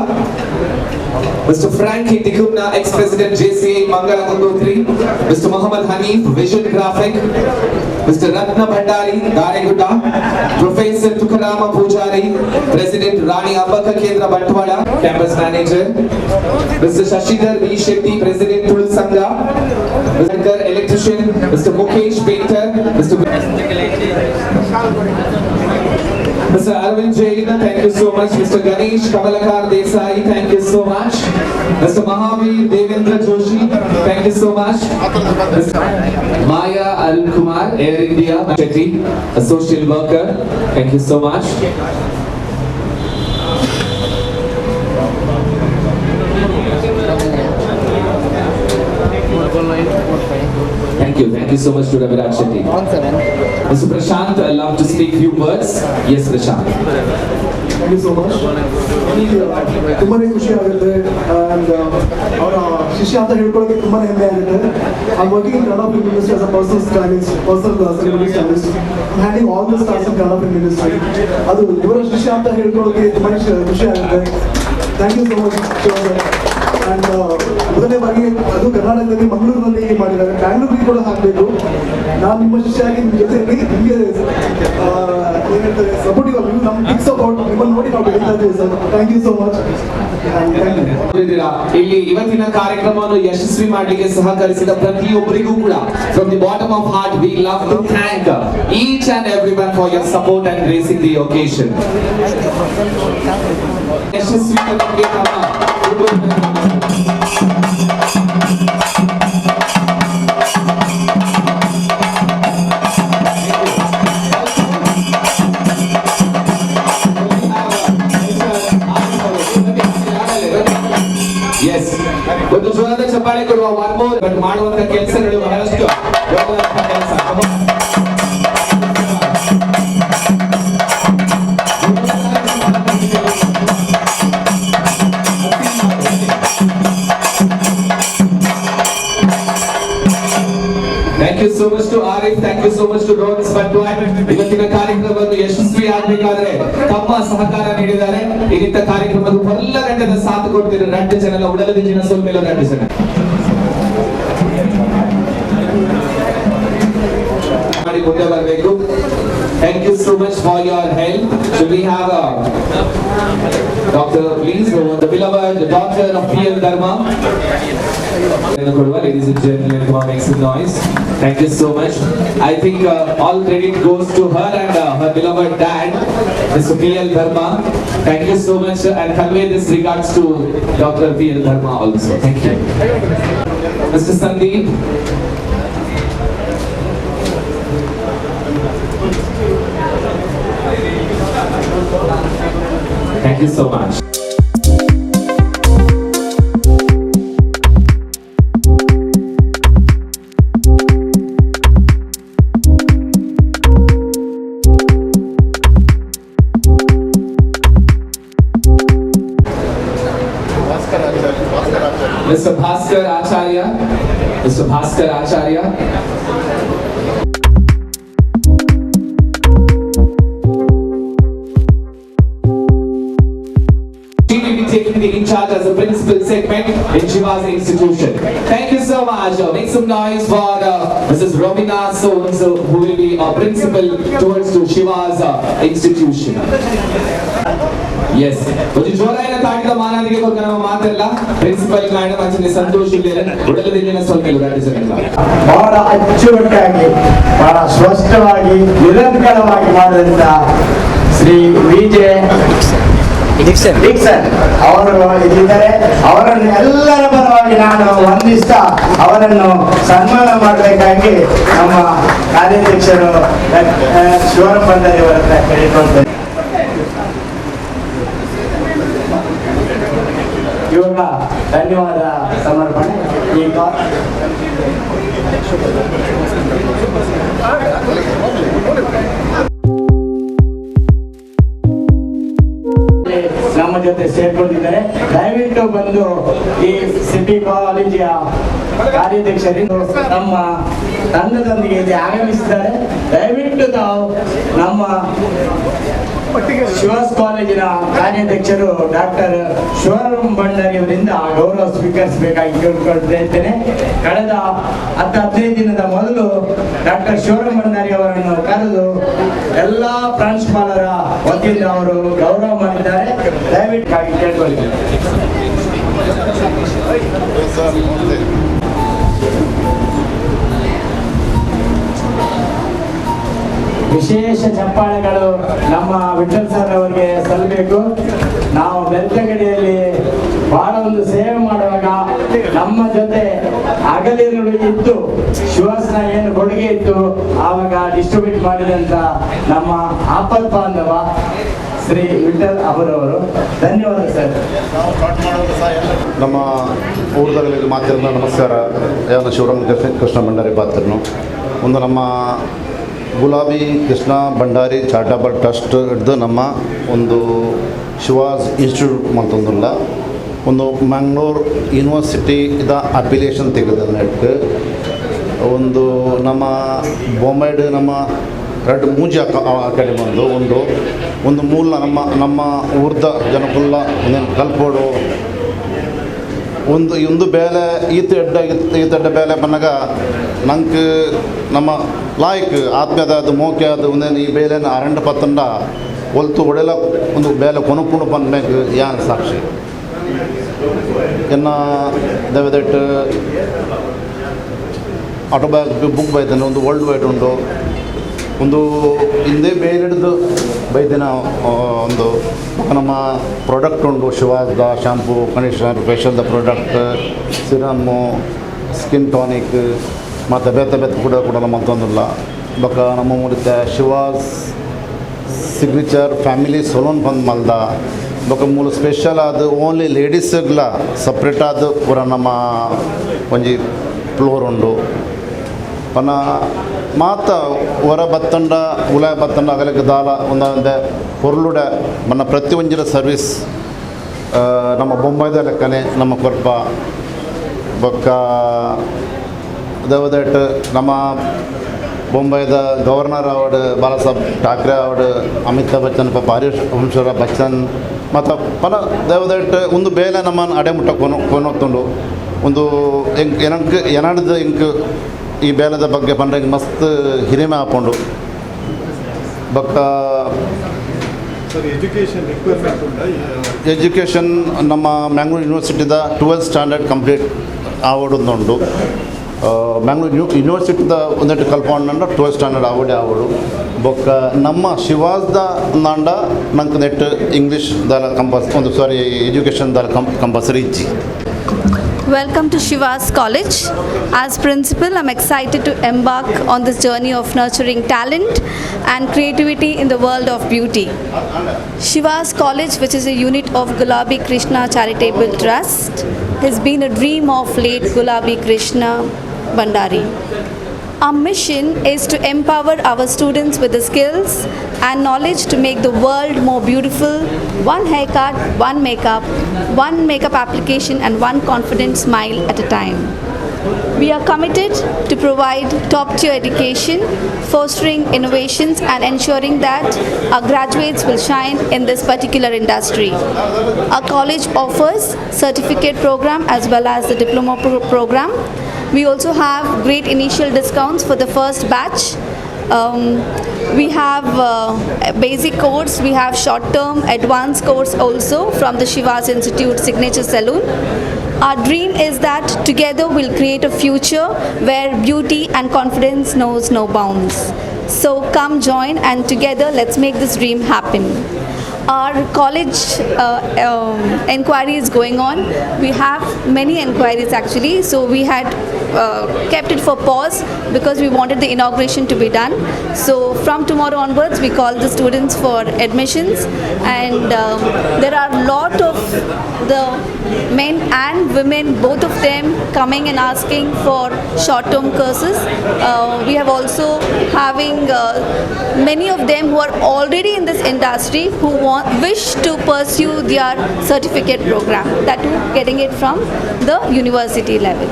Mr. Frankie Dikumna, ex-president JCA Mangala Gangotri, Mr. Muhammad Hanif, vision graphic, Mr. Ratna Bhandari, Daregutta, Professor Tukarama Pujari, President Rani Ambaka Kendra Bantwada, campus manager, Mr. Shashidhar V. Shetty, President Tul Sangha, Mr. electrician, Mr. Mukesh Painter, Mr. Arvind Jain, thank you so much. Mr. Ganesh Kamalakar Desai, thank you so much. Mr. Mahavir Devendra Joshi, thank you so much. Maya Arun Kumar, Air India, Chetty, a social worker, thank you so much. Thank you so much to Raviraj Shetty. Mr. Prashant, I love to speak few words. Yes, Prashant. Thank you so much. ತುಂಬಾನೇ ಖುಷಿ ಆಗುತ್ತೆ and ಅವರ ಶಿಷ್ಯ ಅಂತ ಹೇಳ್ಕೊಳ್ಳೋಕೆ ತುಂಬಾನೇ ಹೆಮ್ಮೆ ಆಗುತ್ತೆ. I'm working in Kannada film industry as a personal stylist, stylist. I'm handling all the stars in Kannada film industry. ಅದು ಇವರ ಶಿಷ್ಯ ಅಂತ ಹೇಳ್ಕೊಳ್ಳೋಕೆ ತುಂಬಾನೇ ಖುಷಿ ಆಗುತ್ತೆ. Thank you so much. And ಮೊದಲನೇ ಬಾರಿ ಅದು ಕರ್ನಾಟಕದಲ್ಲಿ ಮಂಗಳೂರಿನಲ್ಲಿ ಮಾಡಿದ್ದಾರೆ. ಬ್ಯಾಂಗ್ಳೂರಿಗೆ ಕೂಡ ಹಾಕಬೇಕು. ನಾನು ನಿಮ್ಮ ಶಿಷ್ಯಾಗಿ ನಿಮ್ಮ ಜೊತೆಯಲ್ಲಿ ನಿಮಗೆ ಏನಂತಾರೆ ಸಪೋರ್ಟಿವ್ ಆಗಿ ನಮ್ಮ ಬಿಗ್ ಸಪೋರ್ಟ್ ನಿಮ್ಮನ್ನು ನೋಡಿ ನಾವು ಬೆಳೀತಾ ಇದ್ದೀವಿ sir. Thank you so much. ಇಲ್ಲಿ ಇವತ್ತಿನ ಕಾರ್ಯಕ್ರಮವನ್ನು ಯಶಸ್ವಿ ಮಾಡಲಿಕ್ಕೆ ಸಹಕರಿಸಿದ ಪ್ರತಿಯೊಬ್ಬರಿಗೂ ಕೂಡ from the bottom of heart we love to thank each and everyone for your support and gracing the occasion. ಯಶಸ್ವಿ ಚಪ್ಪಾಳೆ ಕೊಡುವ ಒನ್ ಮೋರ್ ಬಟ್ ಮಾಡುವಂತ ಕೆಲಸಗಳು ಬಹಳಷ್ಟು ದೊಡ್ಡದಾದ ಕೆಲಸ. Thank you so much to Arif, thank you so much to Rohit Spatwai. ಇವತ್ತಿನ ಕಾರ್ಯಕ್ರಮವನ್ನು ಯಶಸ್ವಿ ಆಗಬೇಕಾದ್ರೆ ತಮ್ಮ ಸಹಕಾರ ನೀಡಿದ್ದಾರೆ. ಇಂಥ ಕಾರ್ಯಕ್ರಮದ ಎಲ್ಲ ಗಂಟೆದ ಸಾಥ್ ಕೊಡ್ತಿರೋ 2 ಜನ ಉಡಲದ ಜನ ಸೋಲ್ಮೇಲೆ 2 ಜನ ಮಾಡಿ ಮುಂದೆ ಬರಬೇಕು. Thank you so much for your help. Should we have a doctor, please, the beloved daughter of P.L. Dharma. Ladies and gentlemen, come on, make some noise. Thank you so much. I think all credit goes to her and her beloved dad, Mr. P.L. Dharma. Thank you so much and convey this regards to Dr. P.L. Dharma also. Thank you. Mr. Sandeep. Thank you so much. Mr. Bhaskar Acharya. Mr. Bhaskar Acharya. She will be taking the in charge as a principal segment in Shiva's institution. Thank you so much. Make some noise for Mrs. Romina Sons, who will be a principal towards to Shiva's institution. Yes. ಒಂದು ಜೋರಾಯಿನ ತಾಟಿದ ಮಾನವರಿಗೆ ಕೊಕ್ಕ ನಮ್ಮ ಮಾತೆಲ್ಲ principal ಕಾರಣ ಮಂಚಿನ ಸಂತೋಷ ಇಲ್ಲದೆ ಉಡಲದಿನ ಸ್ವಲ್ಪ ರಾಜ್ಯಸಭೆಲ್ಲ ಬಹಳ ಅಚ್ಚುಕಟ್ಟಾಗಿ ಬಹಳ ಸ್ಪಷ್ಟವಾಗಿ ನಿರಂತರವಾಗಿ ಮಾಡಿದಂತ ಶ್ರೀ ವಿಜೆ ಡಿಕ್ಸನ್ ಅವರು ಇಲ್ಲಿದ್ದಾರೆ. ಅವರನ್ನು ಎಲ್ಲರ ಪರವಾಗಿ ನಾನು ವಂದಿಸ್ತಾ ಅವರನ್ನು ಸನ್ಮಾನ ಮಾಡಬೇಕಾಗಿ ನಮ್ಮ ಕಾರ್ಯಾಧ್ಯಕ್ಷರು ಶಿವರಾಮ್ ಭಂಡಾರಿ ಅವರ ಹತ್ರ ಕೇಳಿಕೊಳ್ತೇನೆ. ಇವಾಗ ಧನ್ಯವಾದ ಸಮರ್ಪಣೆ. ಈಗ ನಮ್ಮ ಜೊತೆ ಸೇರ್ಕೊಂಡಿದ್ದಾರೆ. ದಯವಿಟ್ಟು ಬಂದು ಈ ಸಿಟಿ ಕಾಲೇಜಿನ ಕಾರ್ಯಾಧ್ಯಕ್ಷರಿಂದ ನಮ್ಮ ತಂಡದೊಂದಿಗೆ ಇಲ್ಲಿ ಆಗಮಿಸಿದ್ದಾರೆ. ದಯವಿಟ್ಟು ತಾವು ನಮ್ಮ ಶಿವಾಸ್ ಕಾಲೇಜಿನ ಕಾರ್ಯಾಧ್ಯಕ್ಷರು ಡಾಕ್ಟರ್ ಶಿವರಾಮ್ ಭಂಡಾರಿ ಅವರಿಂದ ಗೌರವ ಸ್ವೀಕರಿಸಬೇಕಾಗಿ ಕೇಳಿಕೊಳ್ತಾ ಇದ್ದೇನೆ. ಕಳೆದ 10-15 ದಿನದ ಮೊದಲು ಡಾಕ್ಟರ್ ಶಿವರಾಮ್ ಭಂಡಾರಿ ಅವರನ್ನು ಕರೆದು ಎಲ್ಲಾ ಪ್ರಾಂಶುಪಾಲರ ವತಿಯಿಂದ ಅವರು ಗೌರವ ಮಾಡಿದ್ದಾರೆ. ದಯವಿಟ್ಟು ಕೇಳಿಕೊಳ್ಳಿ. ವಿಶೇಷ ಚಪ್ಪಾಳೆಗಳು ನಮ್ಮ ವಿಠಲ್ ಸರ್ ಅವರಿಗೆ ಸಲ್ಲಬೇಕು. ನಾವು ಬೆಳ್ತಂಗಡಿಯಲ್ಲಿ ಬಹಳ ಒಂದು ಸೇವೆ ಮಾಡುವಾಗ ನಮ್ಮ ಜೊತೆ ಅಗಲಿರುಳು ಇದ್ದು ಶಿವಾಸನ ಏನು ಕೊಡುಗೆ ಇತ್ತು ಆವಾಗ ಡಿಸ್ಟ್ರಿಬ್ಯೂಟ್ ಮಾಡಿದಂತ ನಮ್ಮ ಆಪಲ್ ಬಾಂಧವ ಶ್ರೀ ವಿಠಲ್ ಅವರವರು. ಧನ್ಯವಾದ ಸರ್. ನಮ್ಮ ಊರದಲ್ಲಿ ಮಾತಿರಲ್ಲ ನಮಸ್ಕಾರ. ಯಾರು ಶಿವರಾಮ್ ಕೃಷ್ಣ ಭಂಡಾರಿ ಪಾತ್ರನು ಒಂದು ನಮ್ಮ ಗುಲಾಬಿ ಕೃಷ್ಣ ಭಂಡಾರಿ ಚಾರಿಟಬಲ್ ಟ್ರಸ್ಟ್ ಹಿಡಿದು ನಮ್ಮ ಒಂದು ಶಿವಾಸ್ ಇನ್ಸ್ಟಿಟ್ಯೂಟ್ ಮತ್ತೊಂದಿಲ್ಲ ಒಂದು ಮ್ಯಾಂಗ್ಳೂರ್ ಯೂನಿವರ್ಸಿಟಿದ ಅಫಿಲಿಯೇಷನ್ ತೆಗೆದು ಒಂದು ನಮ್ಮ ಬೊಂಬೈಡ್ ನಮ್ಮ ಎರಡು ಮೂಜಿ ಅಕಾಡೆಮಿ ಒಂದು ಮೂಲ ನಮ್ಮ ಊರ್ದ ಜನಕ್ಕುಲ್ಲ ಒಂದೇನು ಕಲ್ಪೋಡು ಒಂದು ಬೇಲೆ ಈತ ಬೇಲೆ ಬಂದಾಗ ನಂಗೆ ನಮ್ಮ ಲಾಯ್ಕ್ ಆತ್ಮೀಯದ ಅದು ಮೋಕೆ ಅದು ಒಂದೇನು ಈ ಬೇಲೆನ ಅರಂಡ ಪತ್ತಂಡ ಒಲ್ತು ಒಡೆಲ ಒಂದು ಬೇಲೆ ಕೊನುಪುಣು ಬಂದ್ಬೇಕು ಯಾನ್ ಸಾಕ್ಷಿ ಎನ್ನ ದಯವಿಟ್ಟು ಆಟೋಬಯೋಗ್ರಫಿ ಬುಕ್ ಬೈತಾನೆ ಒಂದು ವರ್ಲ್ಡ್ ವೈಡ್ ಉಂಟು ಒಂದು ಹಿಂದೆ ಬೇರೆಡ್ದು ಬೈದಿನ ಒಂದು ನಮ್ಮ ಪ್ರಾಡಕ್ಟ್ ಉಂಟು ಶಿವಾಸ್ದ ಶಾಂಪೂ ಕಂಡೀಷನರ್ ಫೇಶಿಯಲ್ದ ಪ್ರಾಡಕ್ಟ್ ಸಿರಮ್ಮು ಸ್ಕಿನ್ ಟಾನಿಕ್ ಮತ್ತು ಬೇತ ಕೂಡ ಕೊಡಲ್ಲ ಮತ್ತೊಂದಿಲ್ಲ ಬಕ ನಮ್ಮ ಮೂಲಕ ಶಿವಾಸ್ ಸಿಗ್ನೇಚರ್ ಫ್ಯಾಮಿಲಿ ಸಲೂನ್ ಬಂದು ಮಲ್ದ ಬೊಕ ಮೂಲ ಸ್ಪೆಷಲ್ ಅದು ಓನ್ಲಿ ಲೇಡೀಸ್ಗ್ಲ ಸಪ್ರೇಟ್ ಆದ ಪೂರ ನಮ್ಮ ಒಂಜಿ ಫ್ಲೋರ್ ಉಂಡು ಪನ ಮಾತ ಹೊರ ಬತ್ತಂಡ ಉಲಾಯ ಬತ್ತಂಡ ಅಗಲಕ್ಕೆ ದಾಲ ಒಂದೊಂದೇ ಪೊರ್ಲುಡೆ ಮನ್ನ ಪ್ರತಿ ಒಂಜಿನ ಸರ್ವಿಸ್ ನಮ್ಮ ಬೊಂಬೈದ ಲೆಕ್ಕನೆ ನಮ್ಮ ಕೊರ್ಪ ಬೊಕ್ಕ ದೇವದಟ್ ನಮ್ಮ ಬೊಂಬೈದ governor award Balasaheb Thackeray award Amitabh Bachchan ಭಾರಿ ವಂಶರ ಬಚ್ಚನ್ ಮತ್ತು ಪಲ ದೇವದಟ್ ಒಂದು ಬೇಲೆ ನಮ್ಮನ್ನು ಅಡೆಮುಟ್ಟ ಕೊನೊತ್ತುಂಡು ಒಂದು ಎಂಕ್ ಎನಡ್ದು ಇಂಕ್ ಈ ಬೇಲದ ಬಗ್ಗೆ ಪಂಡ್ರೆ ಮಸ್ತ್ ಹಿರಿಮೆ ಹಾಕೊಂಡು ಬೊಕ್ಕ ಎಜುಕೇಷನ್ ನಮ್ಮ ಮ್ಯಾಂಗ್ಳೂರ್ ಯೂನಿವರ್ಸಿಟಿದ 12th ಸ್ಟ್ಯಾಂಡರ್ಡ್ ಕಂಪ್ಲೀಟ್ ಆವಡುಂದುಂಡು ಮ್ಯಾಂಗ್ಳೂರ್ ಯೂನಿವರ್ಸಿಟಿದ ಒಂದೆಟ್ಟು ಕಲ್ಪೊಂಡ 12th ಸ್ಟ್ಯಾಂಡರ್ಡ್ ಆವಡು ಬೊಕ್ಕ ನಮ್ಮ ಶಿವಾಸ್ದ ನಾಂಡ ನಂಗೆ ನೆಟ್ ಇಂಗ್ಲೀಷ್ ದಾಲ ಎಜುಕೇಷನ್ ದಾಲ ಕಂಪಲ್ಸರಿ ಇಜ್ಜಿ. Welcome to Shiva's College. As principal, I'm excited to embark on this journey of nurturing talent and creativity in the world of beauty. Shiva's College, which is a unit of Gulabi Krishna Charitable Trust, has been a dream of late Gulabi Krishna Bandari. Our mission is to empower our students with the skills and knowledge to make the world more beautiful. One haircut, one makeup application and one confident smile at a time. We are committed to provide top-tier education, fostering innovations and ensuring that our graduates will shine in this particular industry. Our college offers certificate program as well as the diploma program. We also have great initial discounts for the first batch. We have basic course, we have short-term advanced course also from the Shiva's Institute Signature Saloon. Our dream is that together we'll create a future where beauty and confidence knows no bounds. So come join and together let's make this dream happen. Our college inquiry is going on. We have many inquiries actually, so we had kept it for pause because we wanted the inauguration to be done. So from tomorrow onwards we call the students for admissions, and there are a lot of the men and women, both of them, coming and asking for short-term courses. We have also having many of them who are already in this industry who wish to pursue their certificate program, that too getting it from the university level.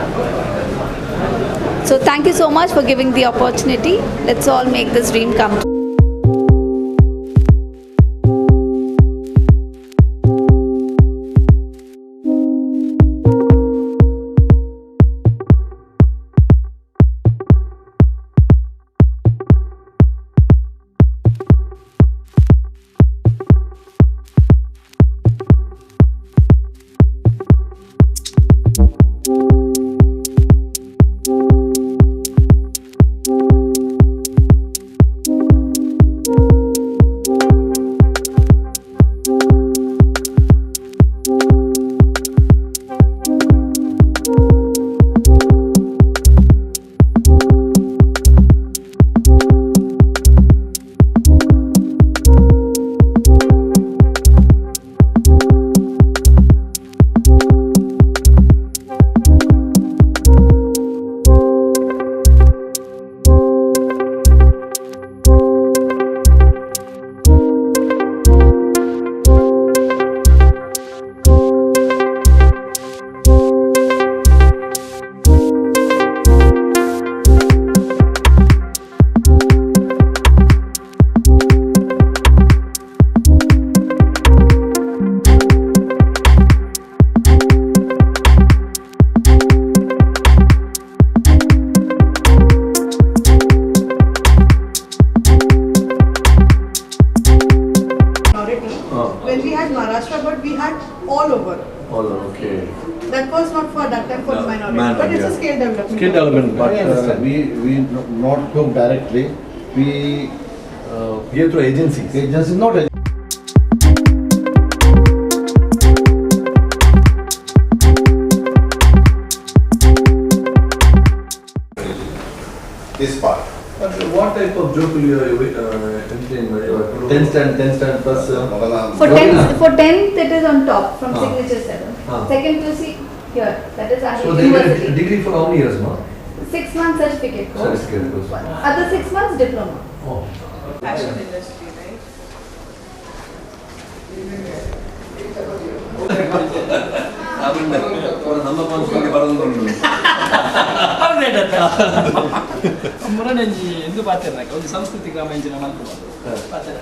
So thank you so much for giving the opportunity. Let's all make this dream come true. When we had Maharashtra, but we had all over. All over, okay. That was not for that time for minority, but it's a scale development. Scale development, but we not come directly. We hear through agencies. Agencies, not agencies. This part. what type of joke will you entertain? 10 stand plus. For 10th it is on top from Ah. signature 7. Ah. Second QC here, that is So our they get university. a degree for how many years, ma? 6 months certificate course. Certificate course. Other 6 months diploma. Oh. Fashion industry, right? ನಮ್ಮ ಪಂಚಕ್ಕೆ ಬರೋದು ಮುರಣಂಜಿ ಎಂದು ಪಾತಿರ್ನಾಗ ಒಂದು ಸಂಸ್ಕೃತಿ ಗ್ರಾಮಾಂಜನ ಮಲ್ಪಬಹುದು ಪಾತಿರ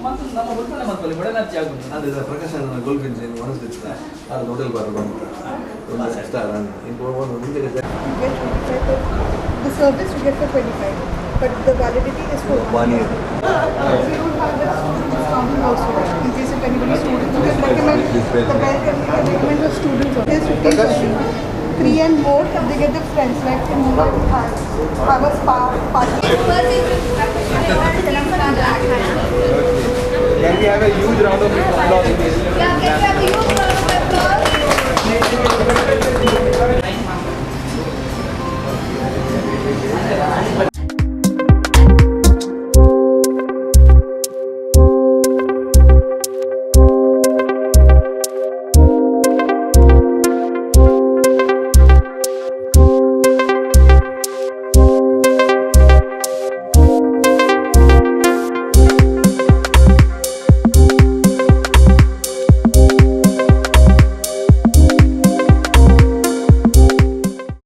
ಮತ್ತು ನಮ್ಮ ಉಲ್ಪಣ ಮಲ್ಪಲ್ಲಿ ಬಡನಾಚಿ ಆಗುದು ಅದೇ ಪ್ರಕಾಶ್ ಗೋಲ್ಗಂಜ್ ಮನಸ್ಸಿತ್ತು ಅದು ಹೋಟೆಲ್ ಬಾರ್ ಬಂತು ಸ್ಟಾರ್ ಒಂದು ಮುಂದೆ The service you get for 25, but the validity is for 1 year. We don't have the student discounting also. In case if anybody student, you can recommend the best can recommend the students. There's 50%. 3 and more, they get the friends like in have a spa party. Can we have a huge round of applause?